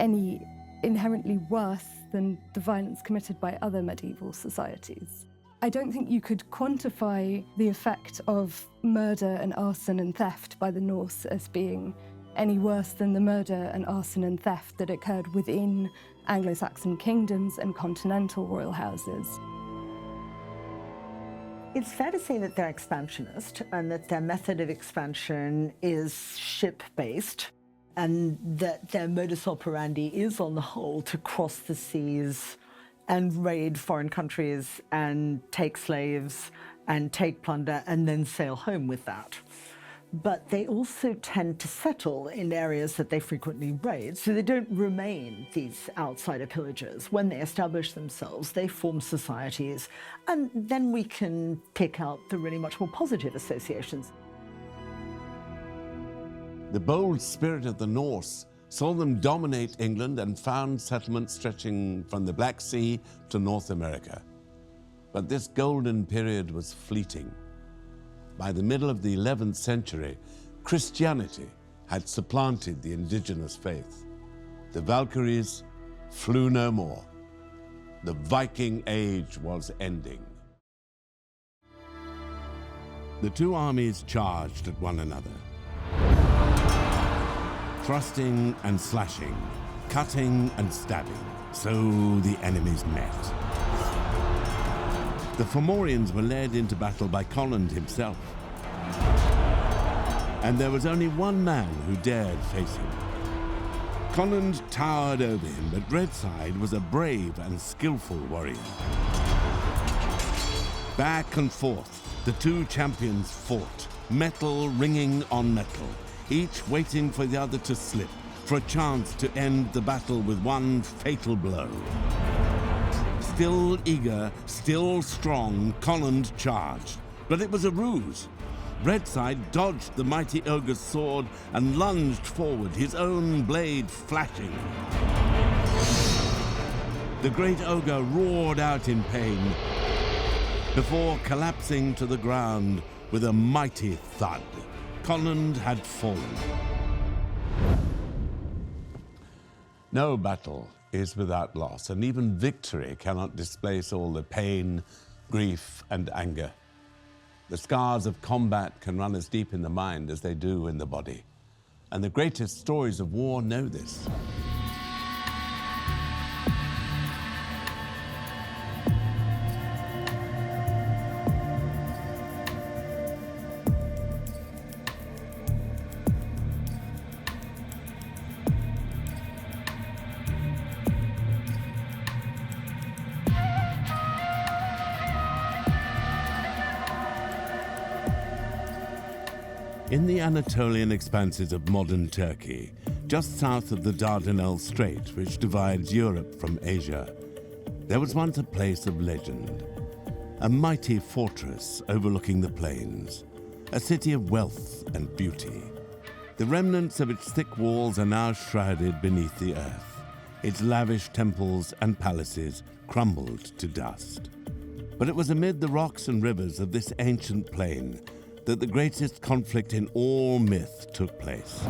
any inherently worse than the violence committed by other medieval societies. I don't think you could quantify the effect of murder and arson and theft by the Norse as being any worse than the murder and arson and theft that occurred within Anglo-Saxon kingdoms and continental royal houses. It's fair to say that they're expansionist and that their method of expansion is ship-based, and that their modus operandi is, on the whole, to cross the seas and raid foreign countries and take slaves and take plunder and then sail home with that. But they also tend to settle in areas that they frequently raid, so they don't remain these outsider pillagers. When they establish themselves, they form societies, and then we can pick out the really much more positive associations. The bold spirit of the Norse saw them dominate England and found settlements stretching from the Black Sea to North America. But this golden period was fleeting. By the middle of the 11th century, Christianity had supplanted the indigenous faith. The Valkyries flew no more. The Viking Age was ending. The two armies charged at one another, thrusting and slashing, cutting and stabbing. So the enemies met. The Fomorians were led into battle by Conland himself. And there was only one man who dared face him. Conland towered over him, but Redside was a brave and skillful warrior. Back and forth, the two champions fought, metal ringing on metal, each waiting for the other to slip, for a chance to end the battle with one fatal blow. Still eager, still strong, Conland charged. But it was a ruse. Redside dodged the mighty ogre's sword and lunged forward, his own blade flashing. The great ogre roared out in pain before collapsing to the ground with a mighty thud. Conland had fallen. No battle is without loss, and even victory cannot displace all the pain, grief, and anger. The scars of combat can run as deep in the mind as they do in the body. And the greatest stories of war know this. In the Anatolian expanses of modern Turkey, just south of the Dardanelles Strait, which divides Europe from Asia, there was once a place of legend. A mighty fortress overlooking the plains, a city of wealth and beauty. The remnants of its thick walls are now shrouded beneath the earth. Its lavish temples and palaces crumbled to dust. But it was amid the rocks and rivers of this ancient plain that the greatest conflict in all myth took place,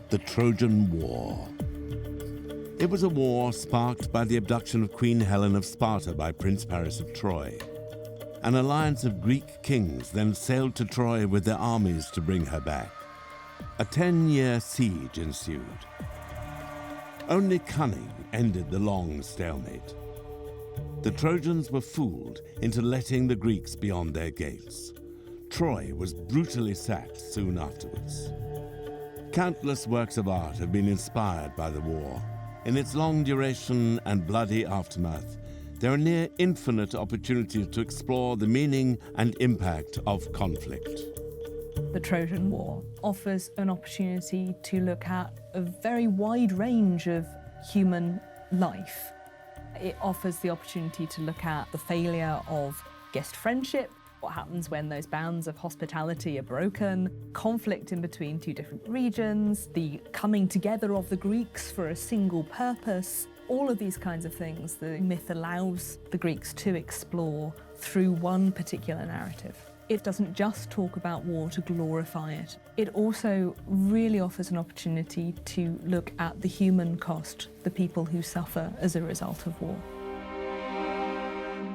the Trojan War. It was a war sparked by the abduction of Queen Helen of Sparta by Prince Paris of Troy. An alliance of Greek kings then sailed to Troy with their armies to bring her back. A 10-year siege ensued. Only cunning ended the long stalemate. The Trojans were fooled into letting the Greeks beyond their gates. Troy was brutally sacked soon afterwards. Countless works of art have been inspired by the war. In its long duration and bloody aftermath, there are near infinite opportunities to explore the meaning and impact of conflict. The Trojan War offers an opportunity to look at a very wide range of human life. It offers the opportunity to look at the failure of guest friendship, what happens when those bounds of hospitality are broken, conflict in between two different regions, the coming together of the Greeks for a single purpose. All of these kinds of things the myth allows the Greeks to explore through one particular narrative. It doesn't just talk about war to glorify it. It also really offers an opportunity to look at the human cost, the people who suffer as a result of war.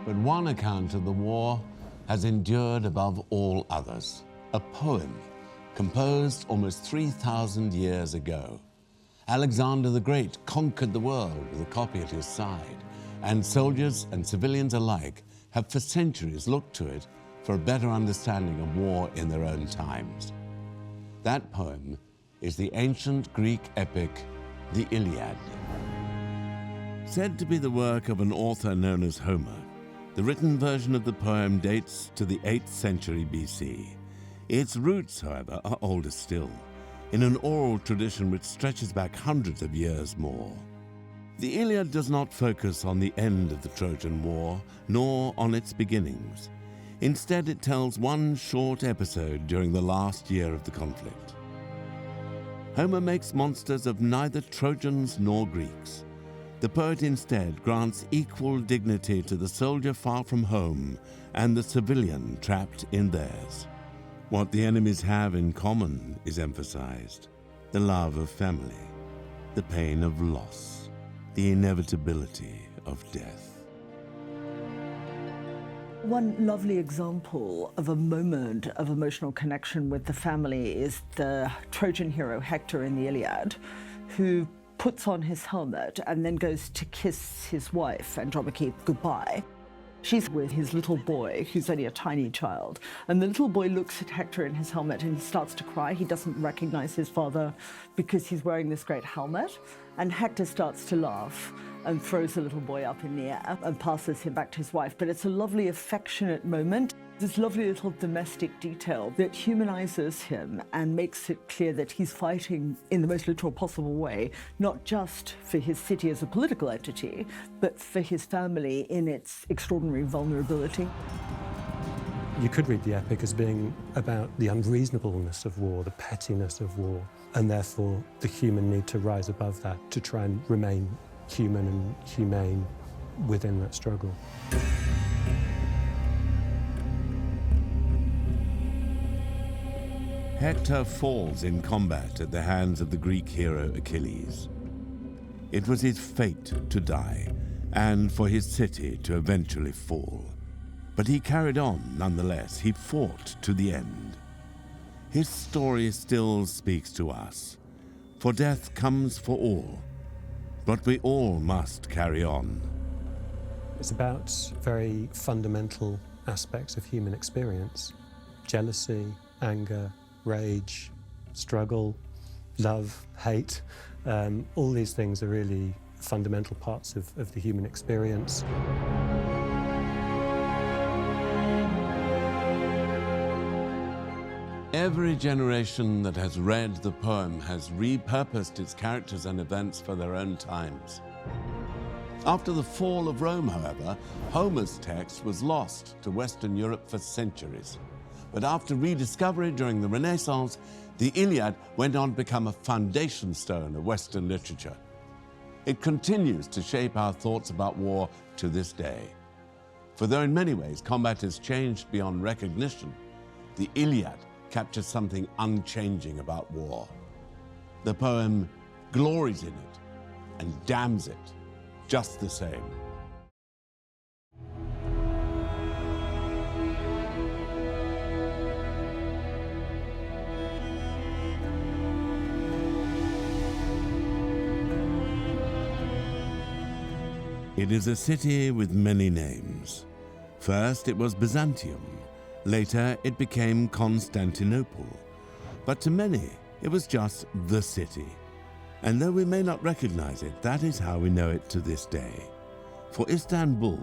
But one account of the war has endured above all others. A poem composed almost 3,000 years ago. Alexander the Great conquered the world with a copy at his side, and soldiers and civilians alike have for centuries looked to it for a better understanding of war in their own times. That poem is the ancient Greek epic, the Iliad. Said to be the work of an author known as Homer, the written version of the poem dates to the 8th century BC. Its roots, however, are older still, in an oral tradition which stretches back hundreds of years more. The Iliad does not focus on the end of the Trojan War, nor on its beginnings. Instead, it tells one short episode during the last year of the conflict. Homer makes monsters of neither Trojans nor Greeks. The poet instead grants equal dignity to the soldier far from home and the civilian trapped in theirs. What the enemies have in common is emphasized: the love of family, the pain of loss, the inevitability of death. One lovely example of a moment of emotional connection with the family is the Trojan hero Hector in the Iliad, who puts on his helmet and then goes to kiss his wife, Andromache, goodbye. She's with his little boy, who's only a tiny child, and the little boy looks at Hector in his helmet and he starts to cry. He doesn't recognize his father because he's wearing this great helmet, and Hector starts to laugh and throws the little boy up in the air and passes him back to his wife. But it's a lovely, affectionate moment. This lovely little domestic detail that humanizes him and makes it clear that he's fighting in the most literal possible way, not just for his city as a political entity, but for his family in its extraordinary vulnerability. You could read the epic as being about the unreasonableness of war, the pettiness of war, and therefore the human need to rise above that, to try and remain human and humane within that struggle. Hector falls in combat at the hands of the Greek hero Achilles. It was his fate to die, and for his city to eventually fall. But he carried on nonetheless. He fought to the end. His story still speaks to us, for death comes for all, but we all must carry on. It's about very fundamental aspects of human experience: jealousy, anger, rage, struggle, love, hate. All these things are really fundamental parts of the human experience. Every generation that has read the poem has repurposed its characters and events for their own times. After the fall of Rome, however, Homer's text was lost to Western Europe for centuries. But after rediscovery during the Renaissance, the Iliad went on to become a foundation stone of Western literature. It continues to shape our thoughts about war to this day. For though in many ways combat has changed beyond recognition, the Iliad captures something unchanging about war. The poem glories in it and damns it just the same. It is a city with many names. First, it was Byzantium. Later, it became Constantinople. But to many, it was just the city. And though we may not recognize it, that is how we know it to this day. For Istanbul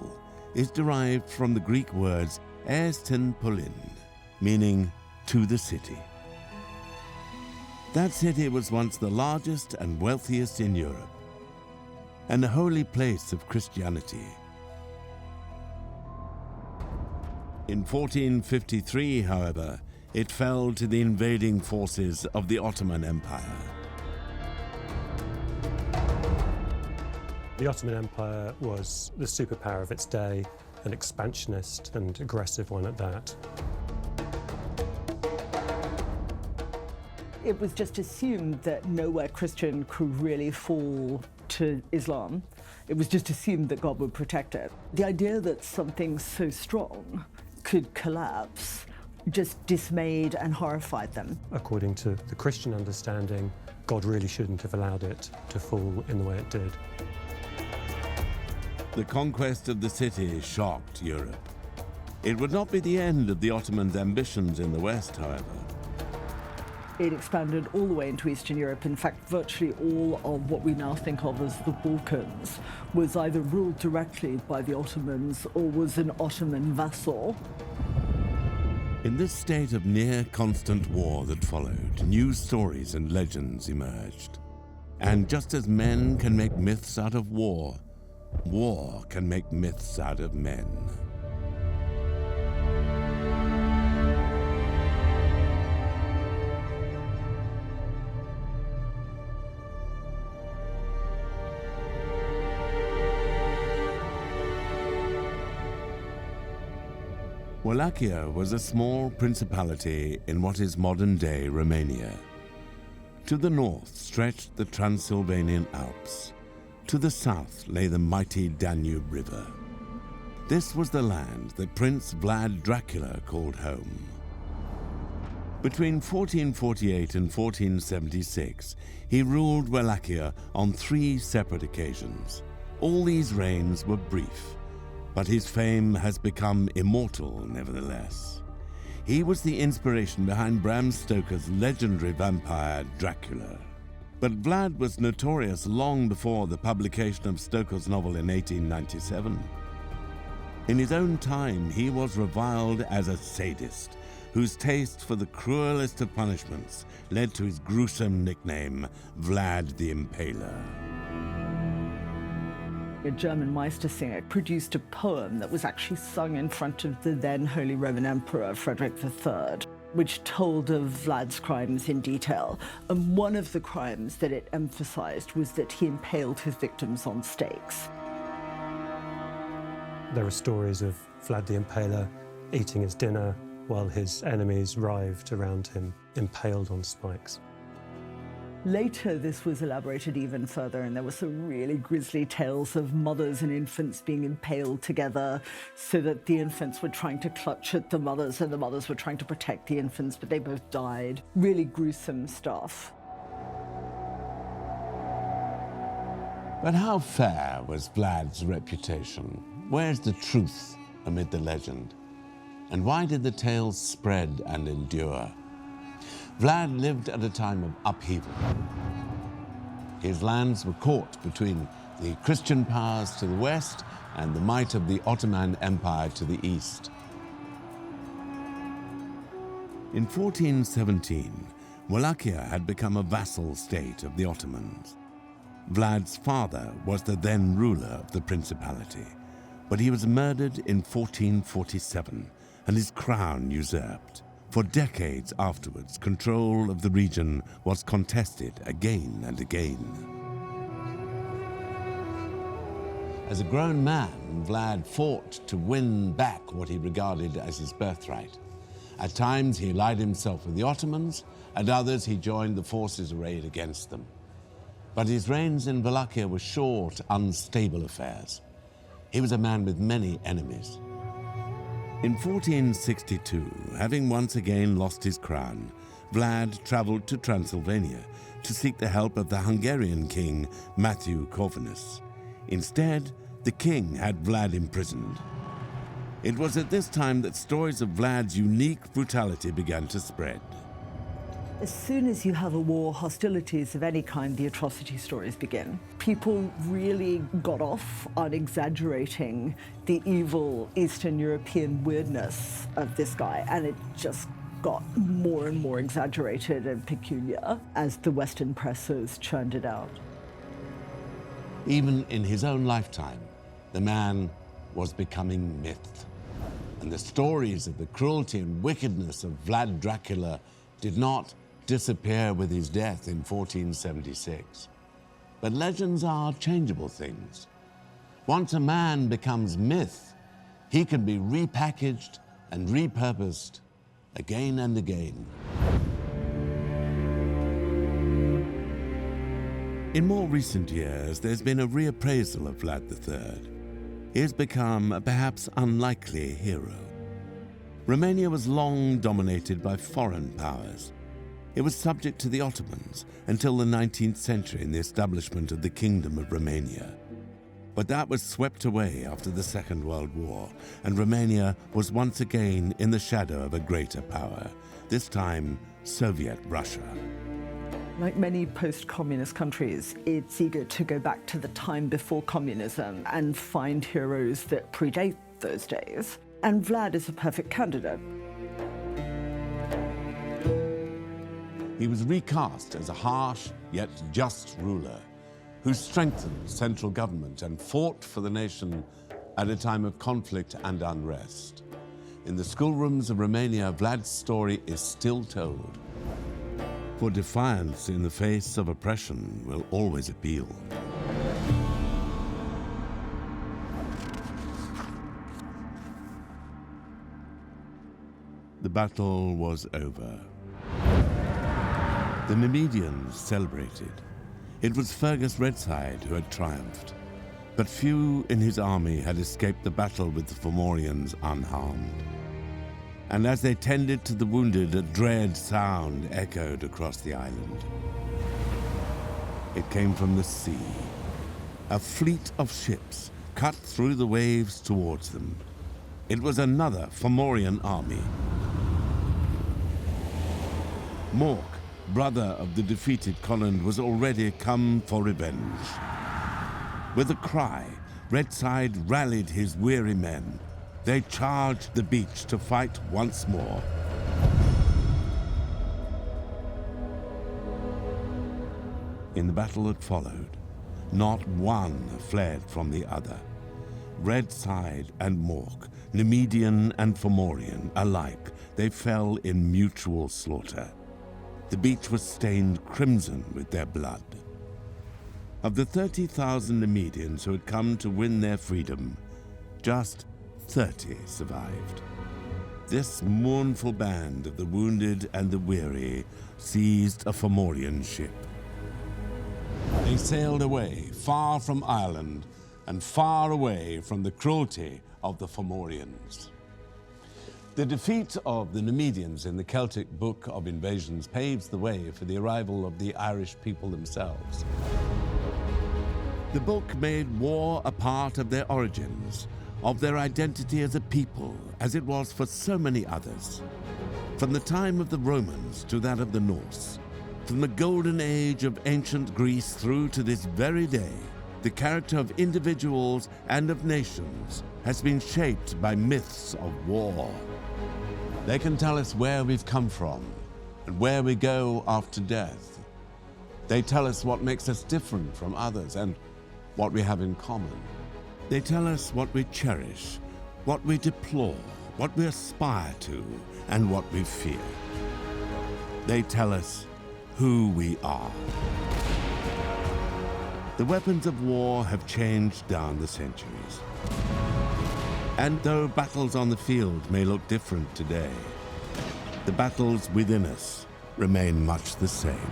is derived from the Greek words Estin Polin, meaning to the city. That city was once the largest and wealthiest in Europe, and a holy place of Christianity. In 1453, however, it fell to the invading forces of the Ottoman Empire. The Ottoman Empire was the superpower of its day, an expansionist and aggressive one at that. It was just assumed that nowhere Christian could really fall to Islam. It was just assumed that God would protect it. The idea that something so strong could collapse just dismayed and horrified them. According to the Christian understanding, God really shouldn't have allowed it to fall in the way it did. The conquest of the city shocked Europe. It would not be the end of the Ottomans' ambitions in the West, however. It expanded all the way into Eastern Europe. In fact, virtually all of what we now think of as the Balkans was either ruled directly by the Ottomans or was an Ottoman vassal. In this state of near constant war that followed, new stories and legends emerged. And just as men can make myths out of war, war can make myths out of men. Wallachia was a small principality in what is modern-day Romania. To the north stretched the Transylvanian Alps. To the south lay the mighty Danube River. This was the land that Prince Vlad Dracula called home. Between 1448 and 1476, he ruled Wallachia on 3 separate occasions. All these reigns were brief, but his fame has become immortal nevertheless. He was the inspiration behind Bram Stoker's legendary vampire Dracula. But Vlad was notorious long before the publication of Stoker's novel in 1897. In his own time, he was reviled as a sadist, whose taste for the cruelest of punishments led to his gruesome nickname, Vlad the Impaler. A German Meistersinger produced a poem that was actually sung in front of the then Holy Roman Emperor Frederick III, which told of Vlad's crimes in detail. And one of the crimes that it emphasized was that he impaled his victims on stakes. There are stories of Vlad the Impaler eating his dinner while his enemies writhed around him, impaled on spikes. Later, this was elaborated even further, and there were some really grisly tales of mothers and infants being impaled together so that the infants were trying to clutch at the mothers and the mothers were trying to protect the infants, but they both died. Really gruesome stuff. But how fair was Vlad's reputation? Where's the truth amid the legend? And why did the tales spread and endure? Vlad lived at a time of upheaval. His lands were caught between the Christian powers to the west and the might of the Ottoman Empire to the east. In 1417, Wallachia had become a vassal state of the Ottomans. Vlad's father was the then ruler of the principality, but he was murdered in 1447 and his crown usurped. For decades afterwards, control of the region was contested again and again. As a grown man, Vlad fought to win back what he regarded as his birthright. At times, he allied himself with the Ottomans, at others, he joined the forces arrayed against them. But his reigns in Wallachia were short, unstable affairs. He was a man with many enemies. In 1462, having once again lost his crown, Vlad traveled to Transylvania to seek the help of the Hungarian king Matthew Corvinus. Instead, the king had Vlad imprisoned. It was at this time that stories of Vlad's unique brutality began to spread. As soon as you have a war, hostilities of any kind, the atrocity stories begin. People really got off on exaggerating the evil Eastern European weirdness of this guy, and it just got more and more exaggerated and peculiar as the Western presses churned it out. Even in his own lifetime, the man was becoming myth. And the stories of the cruelty and wickedness of Vlad Dracula did not disappear with his death in 1476. But legends are changeable things. Once a man becomes myth, he can be repackaged and repurposed again and again. In more recent years, there's been a reappraisal of Vlad III. He has become a perhaps unlikely hero. Romania was long dominated by foreign powers. It was subject to the Ottomans until the 19th century in the establishment of the Kingdom of Romania. But that was swept away after the Second World War, and Romania was once again in the shadow of a greater power, this time Soviet Russia. Like many post-communist countries, it's eager to go back to the time before communism and find heroes that predate those days. And Vlad is a perfect candidate. He was recast as a harsh yet just ruler who strengthened central government and fought for the nation at a time of conflict and unrest. In the schoolrooms of Romania, Vlad's story is still told. For defiance in the face of oppression will always appeal. The battle was over. The Numidians celebrated. It was Fergus Redside who had triumphed, but few in his army had escaped the battle with the Fomorians unharmed. And as they tended to the wounded, a dread sound echoed across the island. It came from the sea. A fleet of ships cut through the waves towards them. It was another Fomorian army. Morte, brother of the defeated Colin, was already come for revenge. With a cry, Redside rallied his weary men. they charged the beach to fight once more. In the battle that followed, not one fled from the other. Red Side and Mork, Nemedian and Fomorian alike, they fell in mutual slaughter. The beach was stained crimson with their blood. Of the 30,000 Nemedians who had come to win their freedom, just 30 survived. This mournful band of the wounded and the weary seized a Fomorian ship. They sailed away, far from Ireland, and far away from the cruelty of the Fomorians. The defeat of the Nemedians in the Celtic Book of Invasions paves the way for the arrival of the Irish people themselves. The book made war a part of their origins, of their identity as a people, as it was for so many others. From the time of the Romans to that of the Norse, from the golden age of ancient Greece through to this very day, the character of individuals and of nations has been shaped by myths of war. They can tell us where we've come from and where we go after death. They tell us what makes us different from others and what we have in common. They tell us what we cherish, what we deplore, what we aspire to, and what we fear. They tell us who we are. The weapons of war have changed down the centuries. And though battles on the field may look different today, the battles within us remain much the same.